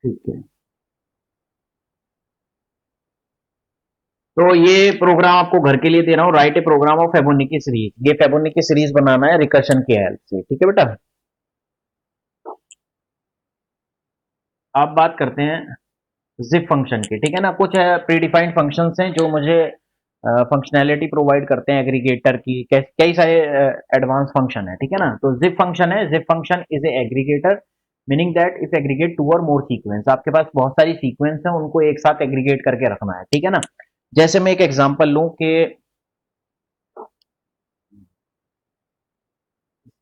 ठीक है। तो ये प्रोग्राम आपको घर के लिए दे रहा हूँ, write a program of Fibonacci series. ये फेबोनिकी सीरीज बनाना है रिकर्शन की हेल्प से, ठीक है बेटा। अब बात करते हैं जिप फंक्शन की, ठीक है ना। कुछ प्रीडिफाइंड फंक्शंस हैं जो मुझे फंक्शनैलिटी प्रोवाइड करते हैं एग्रीगेटर की। कई सारे एडवांस फंक्शन है, ठीक है ना। तो जिप फंक्शन है, zip function is a aggregator, meaning that if aggregate two और मोर सीक्वेंस। आपके पास बहुत सारी सीक्वेंस है, उनको एक साथ एग्रीगेट करके रखना है, ठीक है ना। जैसे मैं एक एग्जांपल लूं कि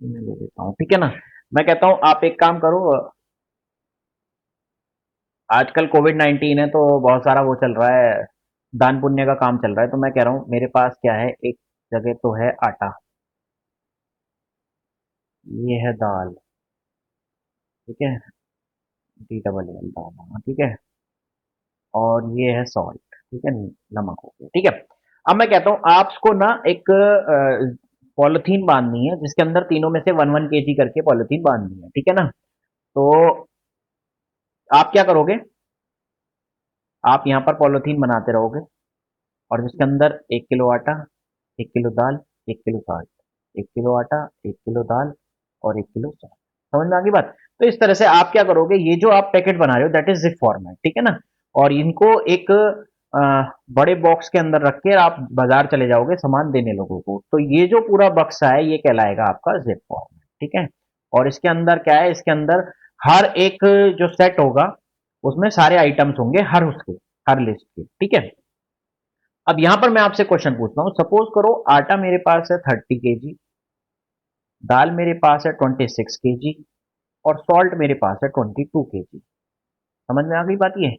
मैं ले लेता हूं, ठीक है ना। मैं कहता हूं आप एक काम करो, आजकल कोविड 19 है तो बहुत सारा वो चल रहा है, दान पुण्य का काम चल रहा है। तो मैं कह रहा हूं मेरे पास क्या है, एक जगह तो है आटा, ये है दाल, ठीक है, डी डबल एल दाल, हाँ, ठीक है। और ये है सॉल्ट, ठीक है, नमक हो गया, ठीक है। अब मैं कहता हूं आपको ना एक पॉलिथीन बांधनी है जिसके अंदर तीनों में से 1 1 kg करके पॉलिथीन बांधनी है, ठीक है ना। तो आप क्या करोगे, आप यहाँ पर पॉलिथीन बनाते रहोगे और जिसके अंदर 1 किलो आटा, 1 किलो दाल, 1 किलो सॉल्ट, 1 किलो आटा, 1 किलो दाल और 1 किलो सॉल्ट। समझ में आ गई बात। तो इस तरह से आप क्या करोगे, ये जो आप पैकेट बना रहे हो दैट इज जिप फॉर्मेट, ठीक है ना। और इनको एक बड़े बॉक्स के अंदर रख के आप बाजार चले जाओगे सामान देने लोगों को। तो ये जो पूरा बक्सा है ये कहलाएगा आपका जिप फॉर्मेट, ठीक है। और इसके अंदर क्या है, इसके अंदर हर एक जो सेट होगा उसमें सारे आइटम्स होंगे, हर उसके, हर लिस्ट के, ठीक है। अब यहां पर मैं आपसे क्वेश्चन पूछता हूं, सपोज करो आटा मेरे पास है 30 kg, दाल मेरे पास है 26 kg और सॉल्ट मेरे पास है 22 kg। समझ में आ गई बात ये,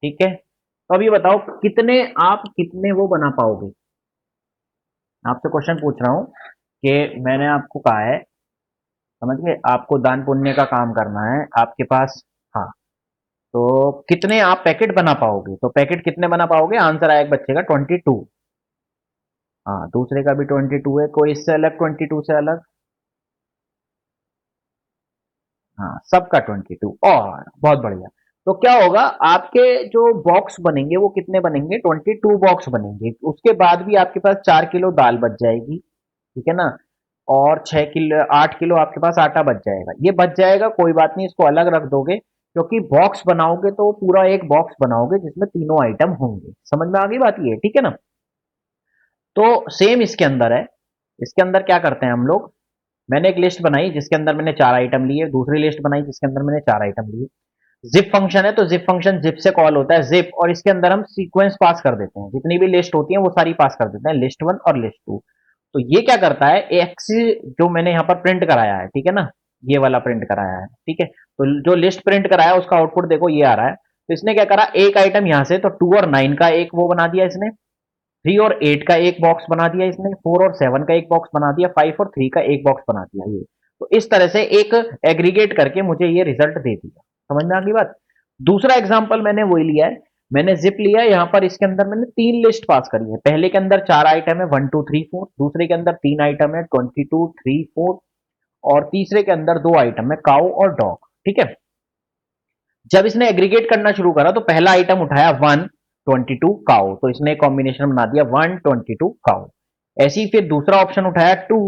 ठीक है। तो अब ये बताओ कितने, आप कितने वो बना पाओगे। आपसे क्वेश्चन पूछ रहा हूं कि मैंने आपको कहा है, समझ गए, आपको दान पुण्य का काम करना है आपके पास, हाँ। तो कितने आप पैकेट बना पाओगे, तो पैकेट कितने बना पाओगे, आंसर आया एक बच्चे का 22। हाँ, दूसरे का भी 22 है, कोई इससे अलग 22 से अलग, हाँ सबका 22, और बहुत बढ़िया। तो क्या होगा, आपके जो बॉक्स बनेंगे वो कितने बनेंगे, 22 बॉक्स बनेंगे। उसके बाद भी आपके पास 4 किलो दाल बच जाएगी, ठीक है ना। और 6 किलो, 8 किलो आपके पास आटा बच जाएगा। ये बच जाएगा, कोई बात नहीं, इसको अलग रख दोगे क्योंकि बॉक्स बनाओगे तो पूरा एक बॉक्स बनाओगे जिसमें तीनों आइटम होंगे। समझ में आ गई बात ये, ठीक है ना। तो सेम इसके अंदर है, इसके अंदर क्या करते हैं हम लोग, मैंने एक लिस्ट बनाई जिसके अंदर मैंने 4 आइटम लिए, दूसरी लिस्ट बनाई जिसके अंदर मैंने 4 आइटम लिए। जिप फंक्शन है तो जिप फंक्शन जिप से कॉल होता है, जिप, और इसके अंदर हम सीक्वेंस पास कर देते हैं, जितनी भी लिस्ट होती है वो सारी पास कर देते हैं, लिस्ट 1 और लिस्ट 2। तो ये क्या करता है, एक्स जो मैंने यहाँ पर प्रिंट कराया है, ठीक है ना, ये वाला प्रिंट कराया है, ठीक है। तो जो लिस्ट प्रिंट कराया है उसका आउटपुट देखो ये आ रहा है। तो इसने क्या करा, एक आइटम यहाँ से तो 2 और 9 का एक वो बना दिया इसने, 3 और 8 का एक बॉक्स बना दिया इसने, 4 और 7 का एक बॉक्स बना दिया, 5 और 3 का एक बॉक्स बना दिया ये। तो इस तरह से एक एग्रीगेट करके मुझे ये रिजल्ट दे दिया। समझ में आ गई बात। दूसरा एग्जांपल मैंने वही लिया है, मैंने जिप लिया है, यहाँ पर इसके अंदर मैंने 3 लिस्ट पास करी है। पहले के अंदर 4 आइटम है, 1 2 3 4, दूसरे के अंदर 3 आइटम है, 22 3 4, और तीसरे के अंदर 2 आइटम है, काउ और डॉग, ठीक है। जब इसने एग्रीगेट करना शुरू करा तो पहला आइटम उठाया 1 22 काउ, तो इसने कॉम्बिनेशन बना दिया 1 22 काउ। ऐसे ही फिर दूसरा ऑप्शन उठाया 2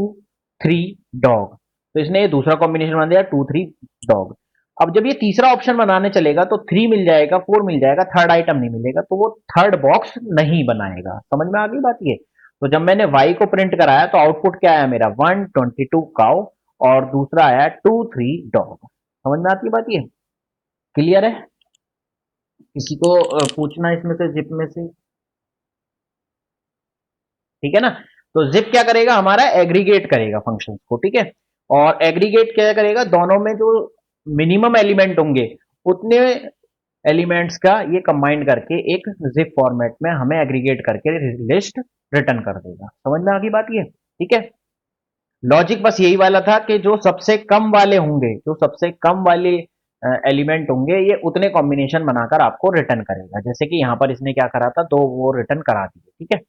3 डॉग, तो इसने ये दूसरा कॉम्बिनेशन बना दिया 2 3 डॉग। अब जब ये तीसरा ऑप्शन बनाने चलेगा तो 3 मिल जाएगा, 4 मिल जाएगा, थर्ड आइटम नहीं मिलेगा, तो वो थर्ड बॉक्स नहीं बनाएगा। समझ में आ गई बात ये। तो जब मैंने वाई को प्रिंट कराया तो आउटपुट क्या आया मेरा, 1 22 काउ, और दूसरा आया 2 3 डॉग। समझ में आती है बात ये, क्लियर है। किसी को पूछना इसमें से, जिप में से, ठीक है ना। तो जिप क्या करेगा, हमारा एग्रीगेट करेगा फंक्शंस को, ठीक है। और एग्रीगेट क्या करेगा, दोनों में जो मिनिमम एलिमेंट होंगे उतने एलिमेंट्स का ये कंबाइन करके एक जिप फॉर्मेट में हमें एग्रीगेट करके लिस्ट रिटर्न कर देगा। समझ में आ गई बात ये, ठीक है। लॉजिक बस यही वाला था कि जो सबसे कम वाले होंगे, जो सबसे कम वाले एलिमेंट होंगे ये उतने कॉम्बिनेशन बनाकर आपको रिटर्न करेगा। जैसे कि यहां पर इसने क्या करा था, दो वो रिटर्न करा दिए, ठीक है।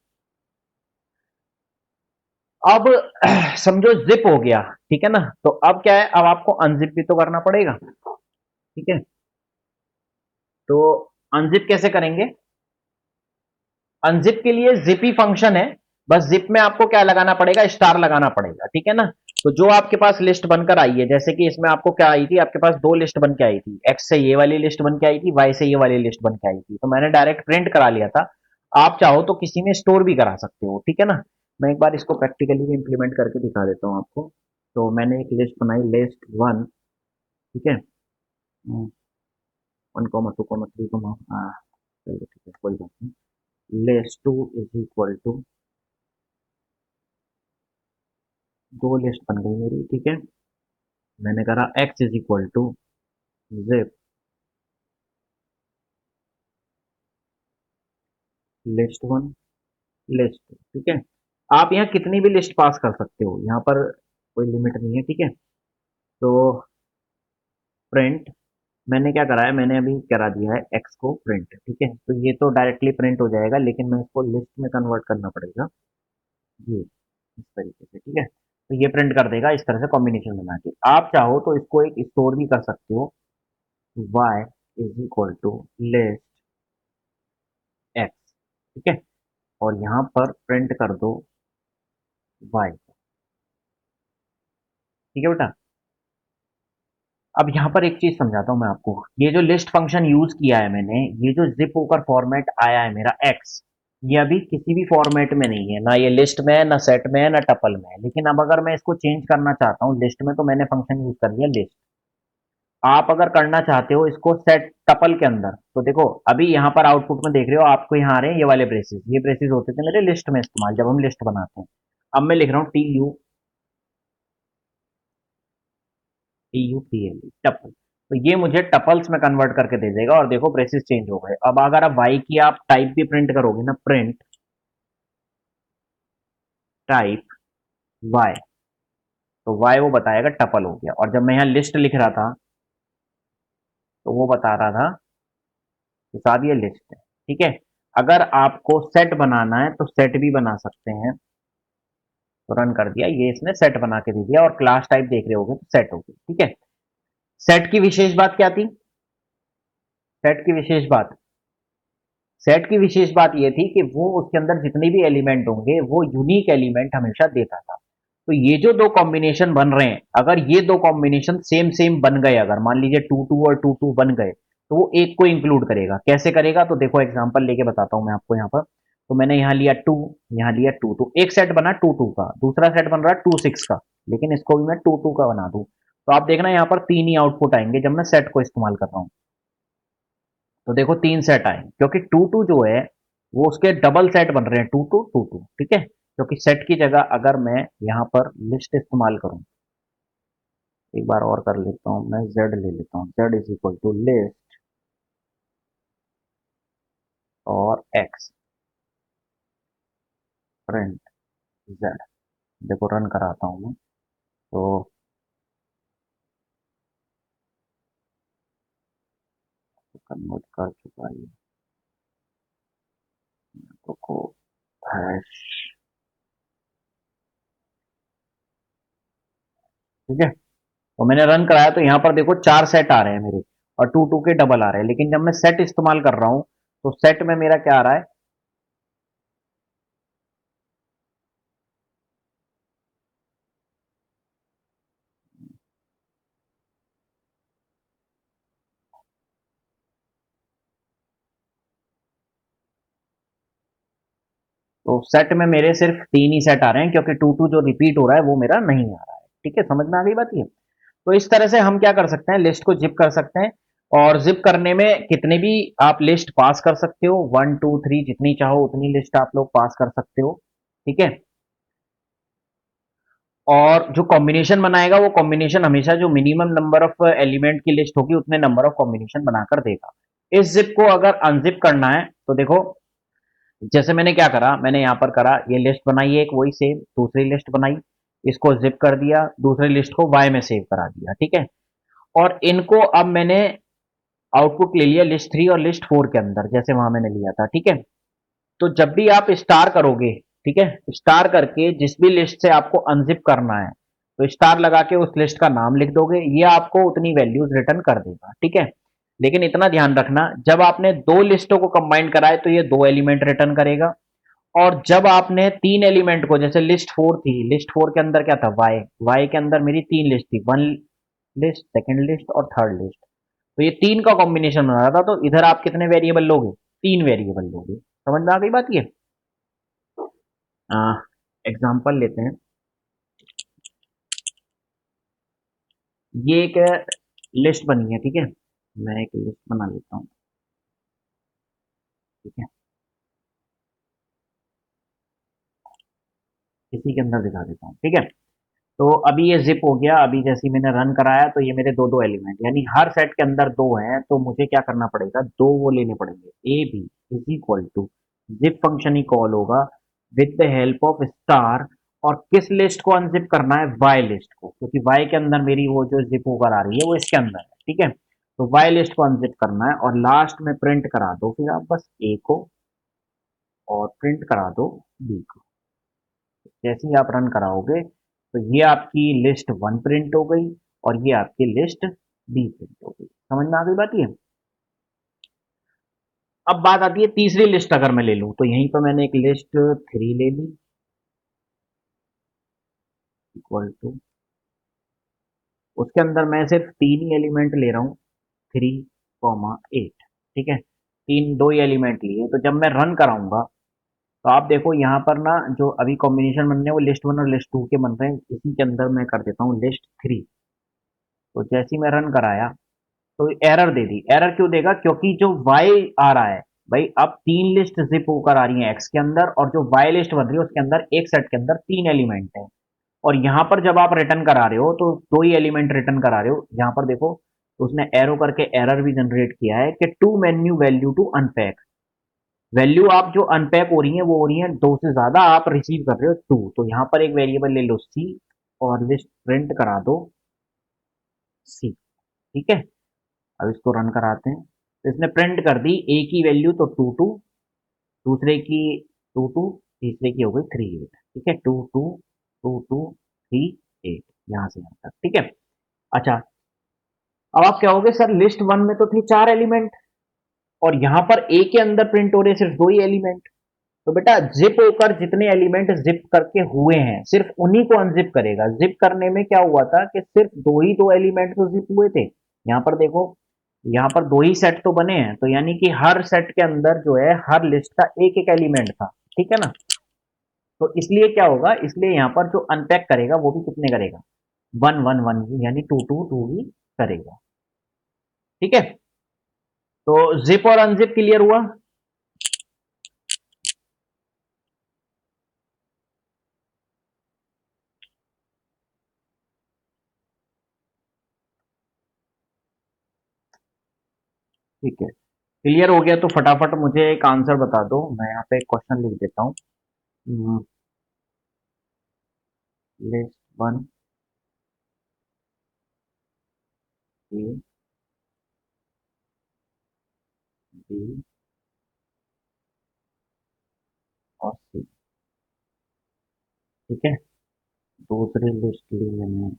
अब समझो जिप हो गया, ठीक है ना। तो अब क्या है, अब आपको अनजिप भी तो करना पड़ेगा, ठीक है। तो अनजिप कैसे करेंगे? अनजिप के लिए जिप ही फंक्शन है, बस जिप में आपको क्या लगाना पड़ेगा, स्टार लगाना पड़ेगा, ठीक है ना। तो जो आपके पास लिस्ट बनकर आई है, जैसे कि इसमें आपको क्या आई थी, आपके पास दो लिस्ट बन के आई थी, एक्स से ये वाली लिस्ट बन के आई थी, वाई से ये वाली लिस्ट बन के आई थी, तो मैंने डायरेक्ट प्रिंट करा लिया था। आप चाहो तो किसी में स्टोर भी करा सकते हो, ठीक है ना। मैं एक बार इसको प्रैक्टिकली भी इंप्लीमेंट करके दिखा देता हूँ आपको। तो मैंने एक लिस्ट बनाई, लिस्ट वन, ठीक है, 1, 2, 3, चलो ठीक है, कोई बात नहीं। List two is equal to, दो लिस्ट बन गई मेरी, ठीक है। मैंने करा x is equal to zip list one list two, ठीक है। आप यहाँ कितनी भी लिस्ट पास कर सकते हो, यहाँ पर कोई लिमिट नहीं है, ठीक है। तो प्रिंट, मैंने क्या करा है, मैंने अभी करा दिया है एक्स को प्रिंट, ठीक है। तो ये तो डायरेक्टली प्रिंट हो जाएगा, लेकिन मैं इसको लिस्ट में कन्वर्ट करना पड़ेगा, ये इस तरीके से, ठीक है। तो ये प्रिंट कर देगा इस तरह से कॉम्बिनेशन बना के। आप चाहो तो इसको एक स्टोर भी कर सकते हो, y is equal to list x, ठीक है, और यहाँ पर प्रिंट कर दो y, ठीक है बेटा। अब यहाँ पर एक चीज समझाता हूँ मैं आपको, ये जो लिस्ट फंक्शन यूज किया है मैंने, ये जो जिप होकर फॉर्मेट आया है मेरा एक्स, ये अभी किसी भी फॉर्मेट में नहीं है, ना ये लिस्ट में है, ना सेट में है, ना टपल में है। लेकिन अब अगर मैं इसको चेंज करना चाहता हूँ लिस्ट में, तो मैंने फंक्शन यूज कर लिया लिस्ट। आप अगर करना चाहते हो इसको सेट टपल के अंदर, तो देखो अभी यहाँ पर आउटपुट में देख रहे हो, आपको यहाँ आ रहे हैं ये वाले ब्रेसेस, ये ब्रेसेस होते थे मेरे लिस्ट में इस्तेमाल, जब हम लिस्ट बनाते हैं। अब मैं लिख रहा हूँ TUPL टपल, तो ये मुझे टपल्स में कन्वर्ट करके दे देगा, और देखो ब्रेसेस चेंज हो गए। अब अगर आप वाई की आप टाइप भी प्रिंट करोगे ना, प्रिंट टाइप वाई, तो वाई वो बताएगा टपल हो गया। और जब मैं यहाँ लिस्ट लिख रहा था, तो वो बता रहा था कि साहब ये लिस्ट है, ठीक है। अगर आपको सेट बनाना है तो सेट भी बना सकते हैं, तो रन कर दिया, ये इसने सेट बना के दे दिया, और क्लास टाइप देख रहे होगे तो सेट हो गई, ठीक है। सेट की विशेष बात क्या थी? सेट की विशेष बात, सेट की विशेष बात ये थी कि वो उसके अंदर जितने भी एलिमेंट होंगे वो यूनिक एलिमेंट हमेशा देता था। तो ये जो दो कॉम्बिनेशन बन रहे हैं, अगर ये दो कॉम्बिनेशन सेम सेम बन गए, अगर मान लीजिए टू टू और टू टू बन गए, तो वो एक को इंक्लूड करेगा। कैसे करेगा? तो देखो एग्जांपल लेके बताता हूं मैं आपको यहाँ पर। तो मैंने यहाँ लिया टू, यहाँ लिया टू, तो एक सेट बना टू टू का, दूसरा सेट बन रहा है टू सिक्स का, लेकिन इसको भी मैं टू टू का बना दूं, तो आप देखना यहाँ पर तीन ही आउटपुट आएंगे जब मैं सेट को इस्तेमाल कर रहा हूँ। तो देखो तीन सेट आए, क्योंकि टू टू जो है वो उसके डबल सेट बन रहे हैं, टू टू टू टू, ठीक है। क्योंकि सेट की जगह अगर मैं यहाँ पर लिस्ट इस्तेमाल करूं, एक बार और कर लेता हूं, मैं जेड ले लेता हूं, z is equal to list और एक्स प्रिंट जेड, देखो रन कराता हूं मैं। तो कन्वर्ट कर चुका है, तो हैश, ठीक है। तो मैंने रन कराया, तो यहाँ पर देखो चार सेट आ रहे हैं मेरे, और टू टू के डबल आ रहे हैं। लेकिन जब मैं सेट इस्तेमाल कर रहा हूँ, तो सेट में मेरा क्या आ रहा है, तो सेट में मेरे सिर्फ तीन ही सेट आ रहे हैं, क्योंकि टू टू जो रिपीट हो रहा है वो मेरा नहीं आ रहा है, ठीक है। समझ में आ गई बात ये? तो इस तरह से हम क्या कर सकते हैं, लिस्ट को जिप कर सकते हैं। और जिप करने में कितने भी आप लिस्ट पास कर सकते हो, 1 2 3 जितनी चाहो उतनी लिस्ट आप लोग पास कर सकते हो, ठीक है। और जो कॉम्बिनेशन बनाएगा, वो कॉम्बिनेशन हमेशा जो मिनिमम नंबर ऑफ एलिमेंट की लिस्ट होगी उतने नंबर ऑफ कॉम्बिनेशन बनाकर देगा। इस जिप को अगर अनजिप करना है, तो देखो जैसे मैंने क्या करा, मैंने यहाँ पर करा, ये लिस्ट बनाई है एक, वही सेम दूसरी लिस्ट बनाई, इसको जिप कर दिया, दूसरी लिस्ट को वाई में सेव करा दिया, ठीक है। और इनको अब मैंने आउटपुट ले लिया लिस्ट थ्री और लिस्ट फोर के अंदर, जैसे वहां मैंने लिया था, ठीक है। तो जब भी आप स्टार करोगे, ठीक है, स्टार करके जिस भी लिस्ट से आपको अनजिप करना है, तो स्टार लगा के उस लिस्ट का नाम लिख दोगे, ये आपको उतनी वैल्यूज रिटर्न कर देगा, ठीक है। लेकिन इतना ध्यान रखना, जब आपने दो लिस्टों को कंबाइन करा है तो ये दो एलिमेंट रिटर्न करेगा, और जब आपने तीन एलिमेंट को, जैसे लिस्ट फोर थी, लिस्ट फोर के अंदर क्या था, वाई, वाई के अंदर मेरी तीन लिस्ट थी, वन लिस्ट, सेकंड लिस्ट और थर्ड लिस्ट, तो ये तीन का कॉम्बिनेशन बना रहा था, तो इधर आप कितने वेरिएबल लोगे, तीन वेरिएबल लोगे। समझ में आ गई बात ये। एग्जाम्पल लेते हैं, ये एक लिस्ट बनी है, ठीक है, मैं एक लिस्ट बना लेता हूँ, ठीक है, इसी के अंदर दिखा देता हूँ, ठीक है। तो अभी ये जिप हो गया, अभी जैसे ही मैंने रन कराया तो ये मेरे दो दो एलिमेंट, यानी हर सेट के अंदर दो हैं, तो मुझे क्या करना पड़ेगा, दो वो लेने पड़ेंगे, a b is equal to zip function ही कॉल होगा with the help of star, और किस लिस्ट को अनजिप करना है, वाई लिस्ट को, क्योंकि वाई के अंदर मेरी वो जो जिप होकर आ रही है वो इसके अंदर है, ठीक है। तो वाई लिस्ट को अनजिप करना है और लास्ट में प्रिंट करा दो फिर आप बस ए को, और प्रिंट करा दो बी को। जैसे ही आप रन कराओगे तो ये आपकी लिस्ट वन प्रिंट हो गई और ये आपकी लिस्ट बी प्रिंट हो गई। समझ में आ गई बात ये। अब बात आती है तीसरी लिस्ट, अगर मैं ले लूं तो यहीं पर मैंने एक लिस्ट थ्री ले ली, इक्वल टू, उसके अंदर मैं सिर्फ तीन ही एलिमेंट ले रहा हूं, थ्री कॉमा एट, ठीक है, तीन दो ही एलिमेंट लिए। तो जब मैं रन कराऊंगा तो आप देखो यहाँ पर ना, जो अभी कॉम्बिनेशन बन रहे हैं वो लिस्ट वन और लिस्ट टू के बन रहे हैं, इसी के अंदर मैं कर देता हूँ लिस्ट थ्री। तो जैसे ही मैं रन कराया तो एरर दे दी। एरर क्यों देगा, क्योंकि जो वाई आ रहा है, भाई अब तीन लिस्ट जिप होकर आ रही है एक्स के अंदर, और जो वाई लिस्ट बन रही है उसके अंदर एक सेट के अंदर तीन एलिमेंट है, और यहां पर जब आप रिटर्न करा रहे हो तो दो ही एलिमेंट रिटर्न करा रहे हो। यहां पर देखो, तो उसने एरो करके एरर भी जनरेट किया है कि too many value to unpack, value आप जो अनपैक हो रही है वो हो रही है दो से ज्यादा, आप रिसीव कर रहे हो टू। तो यहां पर एक वेरिएबल ले लो सी, और लिस्ट प्रिंट करा दो सी, ठीक है। अब इसको रन कराते हैं तो इसने प्रिंट कर दी ए की वैल्यू तो टू टू, दूसरे की टू टू, तीसरे की हो गई थ्री एट, ठीक है, two two two two three eight, यहां से यहां तक, ठीक है। अच्छा, अब आप क्या होगे, सर लिस्ट वन में तो थे चार एलिमेंट और यहां पर ए के अंदर प्रिंट हो रहे सिर्फ दो ही एलिमेंट। तो बेटा जिप होकर जितने एलिमेंट जिप करके हुए हैं सिर्फ उन्हीं को अनजिप करेगा। जिप करने में क्या हुआ था कि सिर्फ दो ही दो एलिमेंट तो जिप हुए थे। यहां पर देखो, यहाँ पर दो ही सेट तो बने हैं, तो यानी कि हर सेट के अंदर जो है हर लिस्ट का एक एक एलिमेंट था, ठीक है ना। तो इसलिए क्या होगा, इसलिए यहाँ पर जो अनपैक करेगा वो भी कितने करेगा, वन वन वन ही, यानी टू टू टू ही करेगा, ठीक है। तो जिप और अनजिप क्लियर हुआ। ठीक है, क्लियर हो गया तो फटाफट मुझे एक आंसर बता दो, मैं यहाँ पे एक क्वेश्चन लिख देता हूँ। लिस्ट वन, ए, बी और सी, ठीक है। दूसरी लिस्ट ली मैंने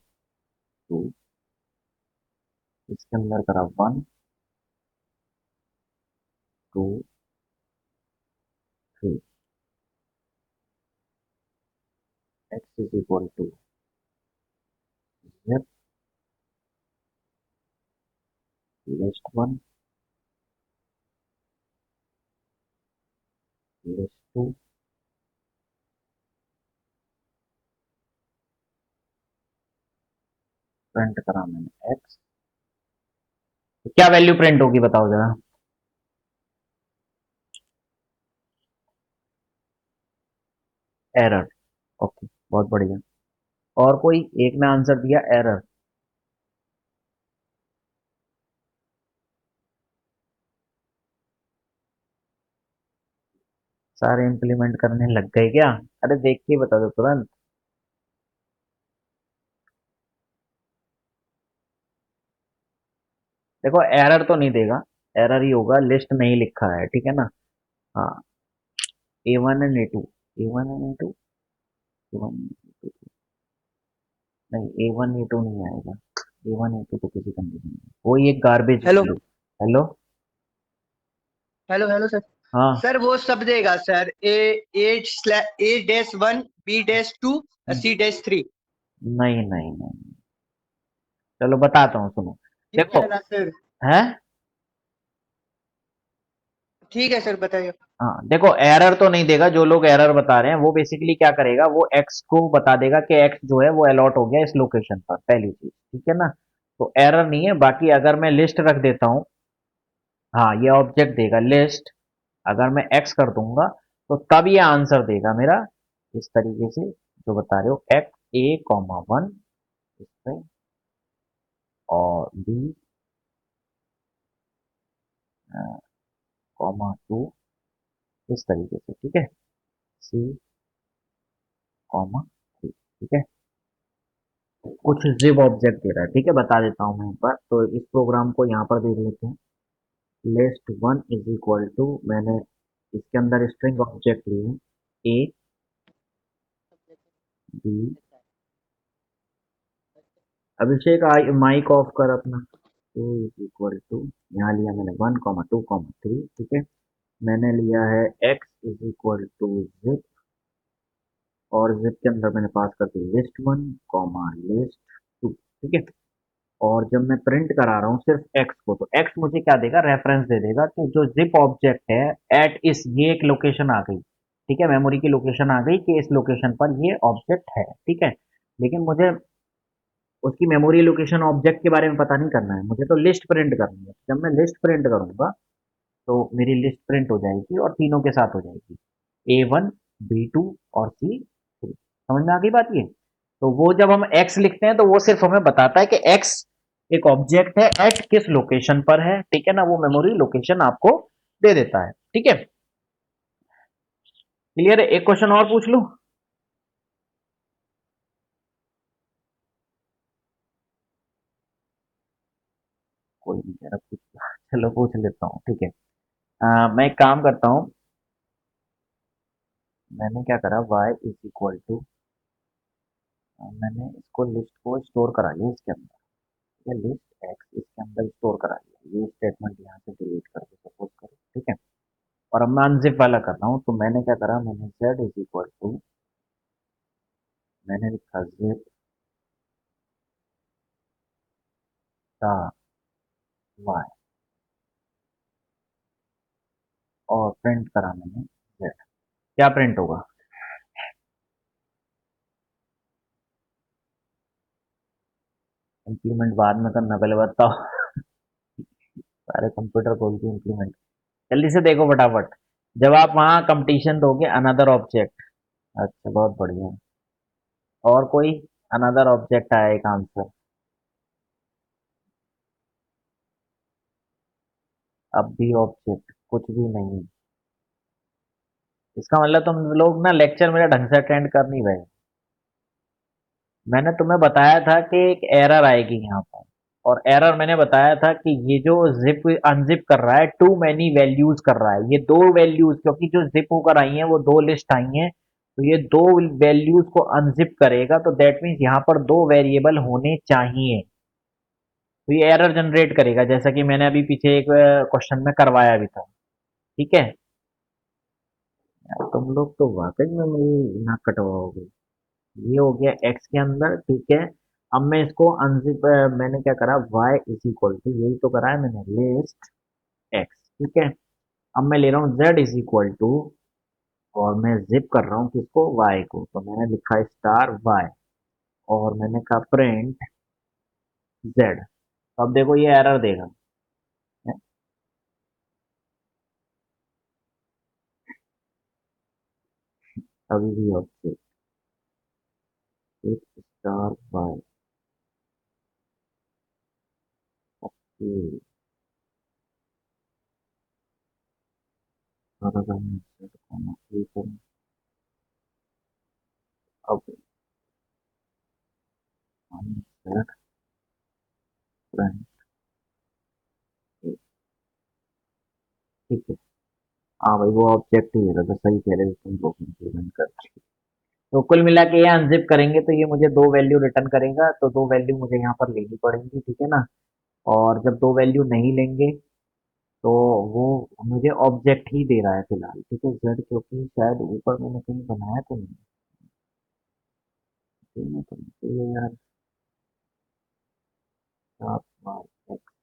टू, इसके अंदर करा one two three, x is equal to list one, list two, print करा मैंने एक्स। तो क्या वैल्यू प्रिंट होगी बताओ जरा। एरर, ओके, बहुत बढ़िया। और कोई एक ने आंसर दिया एरर। सारे इंप्लीमेंट करने लग गए क्या। अरे देख के ही बता दो तुरंत। देखो एरर तो नहीं देगा, एरर ही होगा, लिस्ट नहीं लिखा है, ठीक है ना। हाँ, a one and a two, a one and a two, a one, नहीं ए वन ए टू नहीं आएगा, ए वन ए टू तो किसी कंडीशन में, वो एक garbage hello. Value. Hello. Hello hello sir. हाँ। सर वो सब देगा सर, A-1 B-2 हम्म, C-3। नहीं नहीं नहीं, चलो बताता हूँ, सुनो। ठीक देखो। है ना सर? है। ठीक है सर, बताइए। हाँ देखो, एरर तो नहीं देगा। जो लोग एरर बता रहे हैं वो बेसिकली क्या करेगा, वो एक्स को बता देगा कि एक्स जो है वो अलॉट हो गया इस लोकेशन पर, पहली चीज, ठीक है ना। तो एरर नहीं है। बाकी अगर मैं लिस्ट रख देता हूँ, हाँ ये ऑब्जेक्ट देगा लिस्ट। अगर मैं एक्स कर दूंगा तो तब ये आंसर देगा मेरा, इस तरीके से जो बता रहे हो, एक्स A, 1 इस पे, और B, 2 इस तरीके से, ठीक है। C, 3, ठीक है। कुछ जिप ऑब्जेक्ट दे रहा है, ठीक है, बता देता हूँ मैं एक बार। तो इस प्रोग्राम को यहाँ पर देख लेते हैं। लिस्ट 1 इज इक्वल टू, मैंने इसके अंदर स्ट्रिंग ऑब्जेक्ट लिए हैं, A, B। अभिषेक आई माइक ऑफ कर अपना। टू इज इक्वल टू, यहाँ लिया मैंने 1, 2, 3, ठीक है। मैंने लिया है x is equal to zip, और जिप के अंदर मैंने पास कर दी list 1, लिस्ट 2, ठीक है। और जब मैं प्रिंट करा रहा हूँ सिर्फ एक्स को, तो एक्स मुझे क्या देगा, रेफरेंस दे देगा कि जो जिप ऑब्जेक्ट है एट इस, ये एक लोकेशन आ गई, ठीक है, मेमोरी की लोकेशन आ गई कि इस लोकेशन पर ये ऑब्जेक्ट है, ठीक है। लेकिन मुझे उसकी मेमोरी लोकेशन ऑब्जेक्ट के बारे में पता नहीं करना है, मुझे तो लिस्ट प्रिंट करनी है। जब मैं लिस्ट प्रिंट करूंगा तो मेरी लिस्ट प्रिंट हो जाएगी और तीनों के साथ हो जाएगी, A1, B2 और C3। समझ में आ गई बात ये। तो वो जब हम x लिखते हैं तो वो सिर्फ हमें बताता है कि x एक ऑब्जेक्ट है, एट किस लोकेशन पर है, ठीक है ना। वो मेमोरी लोकेशन आपको दे देता है, ठीक है। क्लियर है? एक क्वेश्चन और पूछ लूं? कोई नहीं कह रहा, पूछ। चलो पूछ लेता हूँ, ठीक है। मैं एक काम करता हूँ। मैंने क्या करा, y इज इक्वल टू, मैंने इसको लिस्ट को स्टोर करा लिया इसके अंदर, ठीक है। लिस्ट एक्स इसके अंदर स्टोर करा लिया, ये स्टेटमेंट यहाँ से डिलीट कर दो सपोज करो, ठीक है। और अब मैं अनजिप वाला कर रहा हूँ, तो मैंने क्या करा, मैंने z इज इक्वल टू, मैंने लिखा जिप का y, और प्रिंट करा मैंने z। क्या प्रिंट होगा? इंप्लीमेंट बाद में करना, पहले बताओ। सारे कंप्यूटर खोल के इंप्लीमेंट, जल्दी से देखो फटाफट। जब आप वहां कंपटीशन दोगे अनदर ऑब्जेक्ट, अच्छा बहुत बढ़िया। और कोई अनदर ऑब्जेक्ट आया एक आंसर, अब भी ऑब्जेक्ट कुछ भी नहीं। इसका मतलब तुम लोग ना लेक्चर मेरा ढंग से अटेंड कर नहीं रहे। मैंने तुम्हें बताया था कि एक एरर आएगी यहाँ पर, और एरर मैंने बताया था कि ये जो जिप अनजिप कर रहा है टू मैनी वैल्यूज कर रहा है, ये दो वैल्यूज, क्योंकि जो जिप होकर आई हैं वो दो लिस्ट आई हैं, तो ये दो वैल्यूज को अनजिप करेगा, तो दैट मीन्स यहाँ पर दो वेरिएबल होने चाहिए। तो ये एरर जनरेट करेगा, जैसा कि मैंने अभी पीछे एक क्वेश्चन में करवाया भी था, ठीक है। यार तुम लोग तो वाकई में मेरी नाक कटवाओगे। ये हो गया एक्स के अंदर, ठीक है। अब मैं इसको अनजिप, मैंने क्या करा, y इज इक्वल टू, यही तो करा है मैंने, लिस्ट एक्स, ठीक है। अब मैं ले रहा हूँ z इज इक्वल टू, और मैं जिप कर रहा हूँ किसको, y को, तो मैंने लिखा स्टार y, और मैंने कहा प्रिंट z। तो अब देखो ये एरर देगा, अभी भी ऑब्जेक्ट स्टार y, ओके। अगर मैं set करना शुरू करूं, अब हम set print, ठीक है। हाँ भाई वो ऑब्जेक्ट ही है, तो सही कह रहे हो तुम लोग, इम्प्लीमेंट कर। तो कुल मिला के ये अनजिप करेंगे तो ये मुझे दो वैल्यू रिटर्न करेगा, तो दो वैल्यू मुझे यहाँ पर लेनी पड़ेंगी, ठीक है ना। और जब दो वैल्यू नहीं लेंगे तो वो मुझे ऑब्जेक्ट ही दे रहा है फिलहाल, ठीक है, जेड, क्योंकि शायद ऊपर मैंने कहीं बनाया तो नहीं। तो ये यार x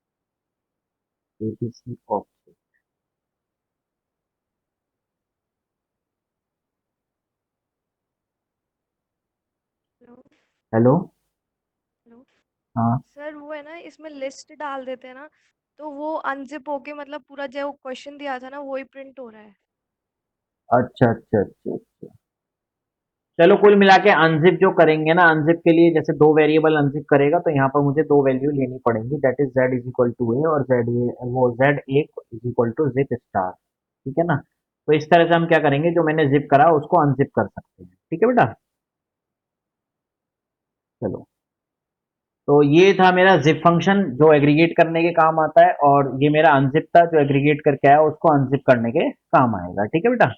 ABC object. Hello. Hello. Hello. हाँ। सर वो है ना, इसमें लिस्ट डाल देते हैं ना, तो वो अनजिप होके मतलब पूरा जो क्वेश्चन दिया था ना वही प्रिंट हो रहा है। अच्छा अच्छा अच्छा अच्छा। चलो कुल मिला के अनजिप जो करेंगे ना, अनजिप के लिए जैसे दो वेरिएबल अनजिप करेगा तो यहाँ पर मुझे दो वैल्यू लेनी पड़ेंगी, that is z is equal to a और जेड ए, वो जेड एक is equal to zip star, ठीक है ना। तो इस तरह से हम क्या करेंगे, जो मैंने जिप करा उसको अनजिप कर सकते हैं, ठीक है बेटा। चलो, तो ये था मेरा जिप फंक्शन जो एग्रीगेट करने के काम आता है, और ये मेरा अनजिप था जो एग्रीगेट करके आया उसको अनजिप करने के काम आएगा, ठीक है बेटा।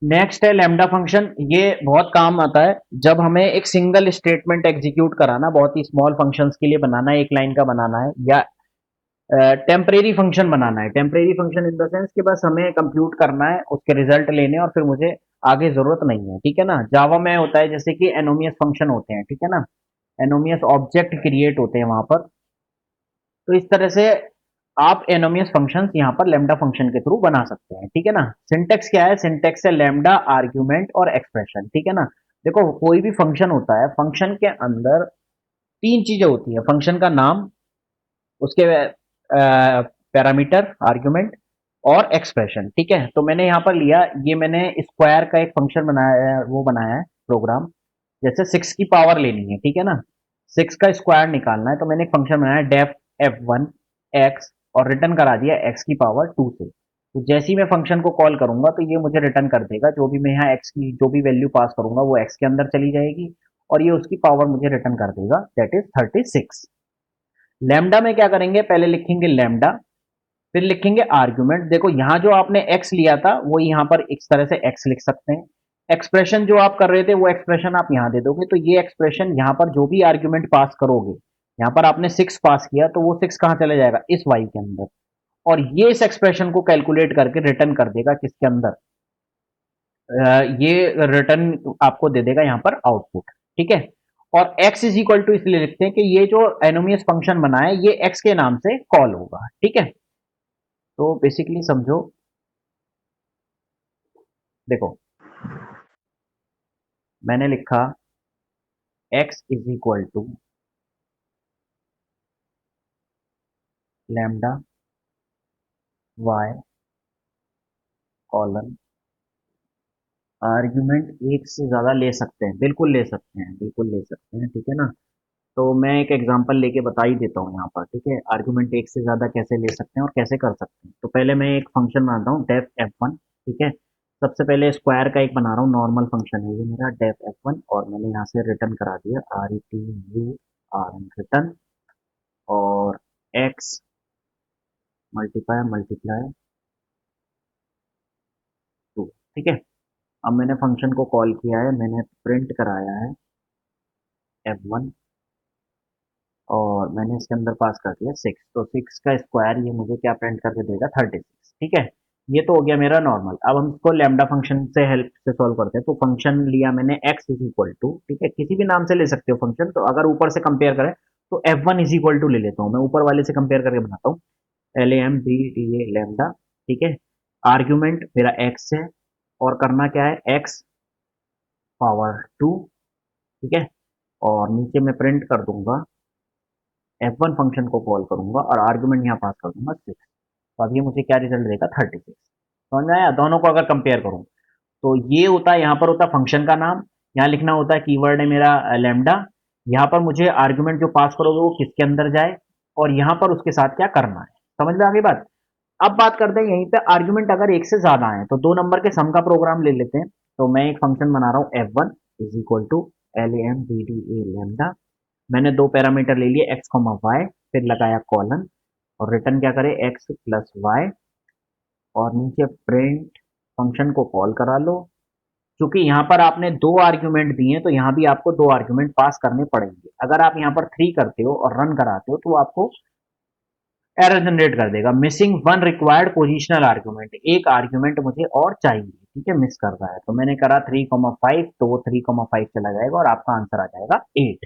नेक्स्ट है लैम्डा फंक्शन। ये बहुत काम आता है जब हमें एक सिंगल स्टेटमेंट एग्जीक्यूट कराना, बहुत ही स्मॉल फंक्शंस के लिए बनाना है, एक लाइन का बनाना है, या टेम्परेरी फंक्शन बनाना है। Temporary function in the sense कि बस हमें कंप्यूट करना है, उसके रिजल्ट लेने, और फिर मुझे आगे जरूरत नहीं है, ठीक है ना। जावा में होता है जैसे कि एनोमियस फंक्शन होते हैं, ठीक है ना, एनोमियस ऑब्जेक्ट क्रिएट होते हैं वहां पर। तो इस तरह से आप एनोमियस फंक्शंस यहाँ पर लैम्डा फंक्शन के थ्रू बना सकते हैं, ठीक है ना। सिंटेक्स क्या है, सिंटेक्स है लैम्डा, आर्ग्यूमेंट और एक्सप्रेशन, ठीक है ना। देखो कोई भी फंक्शन होता है, फंक्शन के अंदर तीन चीजें होती है, फंक्शन का नाम, उसके पैरामीटर आर्ग्यूमेंट और एक्सप्रेशन, ठीक है। तो मैंने यहाँ पर लिया, ये मैंने स्क्वायर का एक फंक्शन बनाया है, वो बनाया है प्रोग्राम, जैसे 6 की पावर लेनी है, ठीक है ना, 6 का स्क्वायर निकालना है, तो मैंने एक फंक्शन बनाया डेफ F1 एक्स, और रिटर्न करा दिया x की पावर 2 से। तो जैसे ही मैं फंक्शन को कॉल करूंगा तो ये मुझे रिटर्न कर देगा, जो भी मैं यहाँ x की जो भी वैल्यू पास करूंगा वो x के अंदर चली जाएगी, और ये उसकी पावर मुझे रिटर्न कर देगा, दैट इज 36। लैम्डा में क्या करेंगे, पहले लिखेंगे लैम्डा, फिर लिखेंगे आर्ग्यूमेंट। देखो यहाँ जो आपने x लिया था वो यहाँ पर इस तरह से x लिख सकते हैं। एक्सप्रेशन जो आप कर रहे थे वो एक्सप्रेशन आप यहाँ दे दोगे, तो ये एक्सप्रेशन यहाँ पर जो भी आर्ग्यूमेंट पास करोगे, यहाँ पर आपने 6 पास किया तो वो 6 कहाँ चले जाएगा, इस y के अंदर, और ये इस एक्सप्रेशन को कैलकुलेट करके रिटर्न कर देगा किसके अंदर, ये रिटर्न आपको दे देगा यहाँ पर आउटपुट, ठीक है। और x इज इक्वल टू इसलिए लिखते हैं कि ये जो एनोमियस फंक्शन बना है ये x के नाम से कॉल होगा, ठीक है। तो बेसिकली समझो, देखो मैंने लिखा x is equal to lambda y colon, argument एक से ज्यादा ले सकते हैं, बिल्कुल ले सकते हैं, बिल्कुल ले सकते हैं, ठीक है ना। तो मैं एक एग्जांपल लेके बता ही देता हूँ यहाँ पर, ठीक है, आर्ग्यूमेंट एक से ज्यादा कैसे ले सकते हैं और कैसे कर सकते हैं। तो पहले मैं एक फंक्शन बनाता हूँ डेफ F1, ठीक है। सबसे पहले स्क्वायर का एक बना रहा हूँ, नॉर्मल फंक्शन है ये मेरा डेफ F1, और मैंने यहाँ से रिटर्न करा दिया RETURN रिटर्न, और x मल्टीप्लाई 2, ठीक है। अब मैंने फंक्शन को कॉल किया है, मैंने प्रिंट कराया है F1, और मैंने इसके अंदर पास कर दिया 6, तो 6 का स्क्वायर ये मुझे क्या प्रिंट करके देगा, 36, ठीक है। ये तो हो गया मेरा नॉर्मल। अब हम इसको लैम्डा फंक्शन से हेल्प से सॉल्व करते हैं। तो फंक्शन लिया मैंने x इज इक्वल टू, ठीक है, किसी भी नाम से ले सकते हो फंक्शन, तो अगर ऊपर से कंपेयर करें तो F1 इज इक्वल टू ले लेता हूँ, मैं ऊपर वाले से कंपेयर करके बनाता हूँ, LAMBDA लैम्डा, ठीक है। आर्ग्यूमेंट मेरा x है, और करना क्या है, x पावर 2, ठीक है, और नीचे मैं प्रिंट कर दूंगा F1 फंक्शन को कॉल करूंगा और आर्गुमेंट यहाँ पास कर दूंगा 6। तो अब ये मुझे क्या रिजल्ट देगा, 36। समझ में आया, दोनों को अगर कंपेयर करूं तो ये होता है, यहाँ पर होता है फंक्शन का नाम, यहाँ लिखना होता है कीवर्ड है मेरा लैम्डा, यहाँ पर मुझे आर्गुमेंट जो पास करोगे वो किसके अंदर जाए, और यहाँ पर उसके साथ क्या करना है। समझ में आ गई बात। अब बात करते हैं यहीं पे, आर्गुमेंट अगर एक से ज्यादा है तो दो नंबर के सम का प्रोग्राम ले लेते हैं। तो मैं एक फंक्शन बना रहा हूँ F1 is equal to LAMBDA lambda, मैंने दो पैरामीटर ले लिए x, y, फिर लगाया कॉलन, और रिटर्न क्या करे, x प्लस वाई, और नीचे प्रिंट, फंक्शन को कॉल करा लो। क्योंकि यहाँ पर आपने दो आर्ग्यूमेंट दिए हैं तो यहाँ भी आपको दो आर्ग्यूमेंट पास करने पड़ेंगे। अगर आप यहाँ पर 3 करते हो और रन कराते हो तो आपको एरर जनरेट कर देगा। Missing one required positional argument, एक आर्ग्यूमेंट मुझे और चाहिए, ठीक है, मिस कर रहा है। तो मैंने करा 3,5, तो वो 3,5 चला जाएगा और आपका आंसर आ जाएगा 8।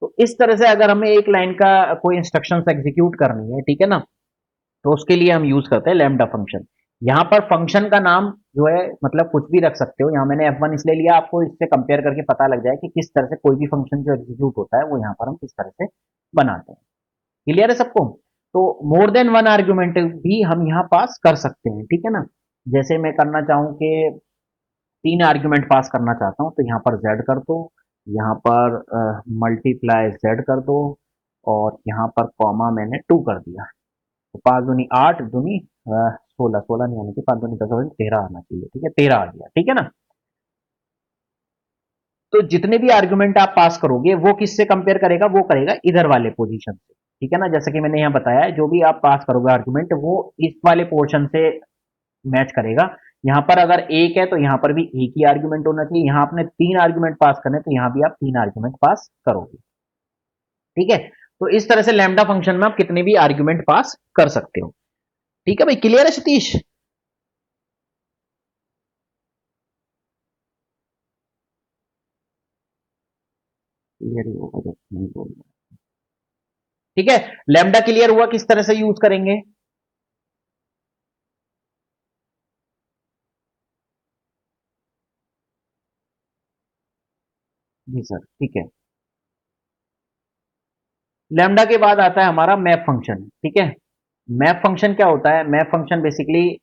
तो इस तरह से अगर हमें एक लाइन का कोई इंस्ट्रक्शंस एग्जीक्यूट करनी है, ठीक है ना, तो उसके लिए हम यूज करते हैं लैम्डा फंक्शन। यहाँ पर फंक्शन का नाम जो है मतलब कुछ भी रख सकते हो। यहाँ मैंने F1 इसलिए लिया, आपको इससे कंपेयर करके पता लग जाए कि किस तरह से कोई भी फंक्शन जो एग्जीक्यूट होता है वो यहाँ पर हम किस तरह से बनाते हैं। क्लियर है सबको? तो मोर देन वन आर्ग्यूमेंट भी हम यहाँ पास कर सकते हैं, ठीक है ना। जैसे मैं करना चाहूँ कि 3 आर्ग्यूमेंट पास करना चाहता हूँ, तो यहाँ पर z कर दो, यहाँ पर मल्टीप्लाई z कर दो, और यहाँ पर कॉमा मैंने 2 कर दिया। तो 5 दूनी 8, दूनी 16, 16 नहीं आने की, 5 दूनी 10, 13 आना चाहिए, ठीक है, 13 आ गया, ठीक है ना। तो जितने भी आर्गुमेंट आप पास करोगे वो किससे कंपेयर करेगा, वो करेगा इधर वाले पोजीशन से, ठीक है ना। जैसे कि मैंने यहाँ बताया है, जो भी आप पास करोगे आर्गुमेंट वो इस वाले पोर्शन से मैच करेगा। यहाँ पर अगर एक है तो यहाँ पर भी एक ही आर्गुमेंट होना चाहिए। यहाँ आपने 3 आर्गुमेंट पास करने, तो यहाँ भी आप 3 आर्गुमेंट पास करोगे, ठीक है। तो इस तरह से लैम्डा फंक्शन में आप कितने भी आर्गुमेंट पास कर सकते हो, ठीक है भाई। क्लियर है सतीश? क्लियर ही होगा जब नहीं बोलूंगा, ठीक है। लैम्डा क्लियर हुआ किस तरह से यूज करेंगे? जी सर, ठीक है। लैम्डा के बाद आता है हमारा मैप फंक्शन, ठीक है। मैप फंक्शन क्या होता है? मैप फंक्शन बेसिकली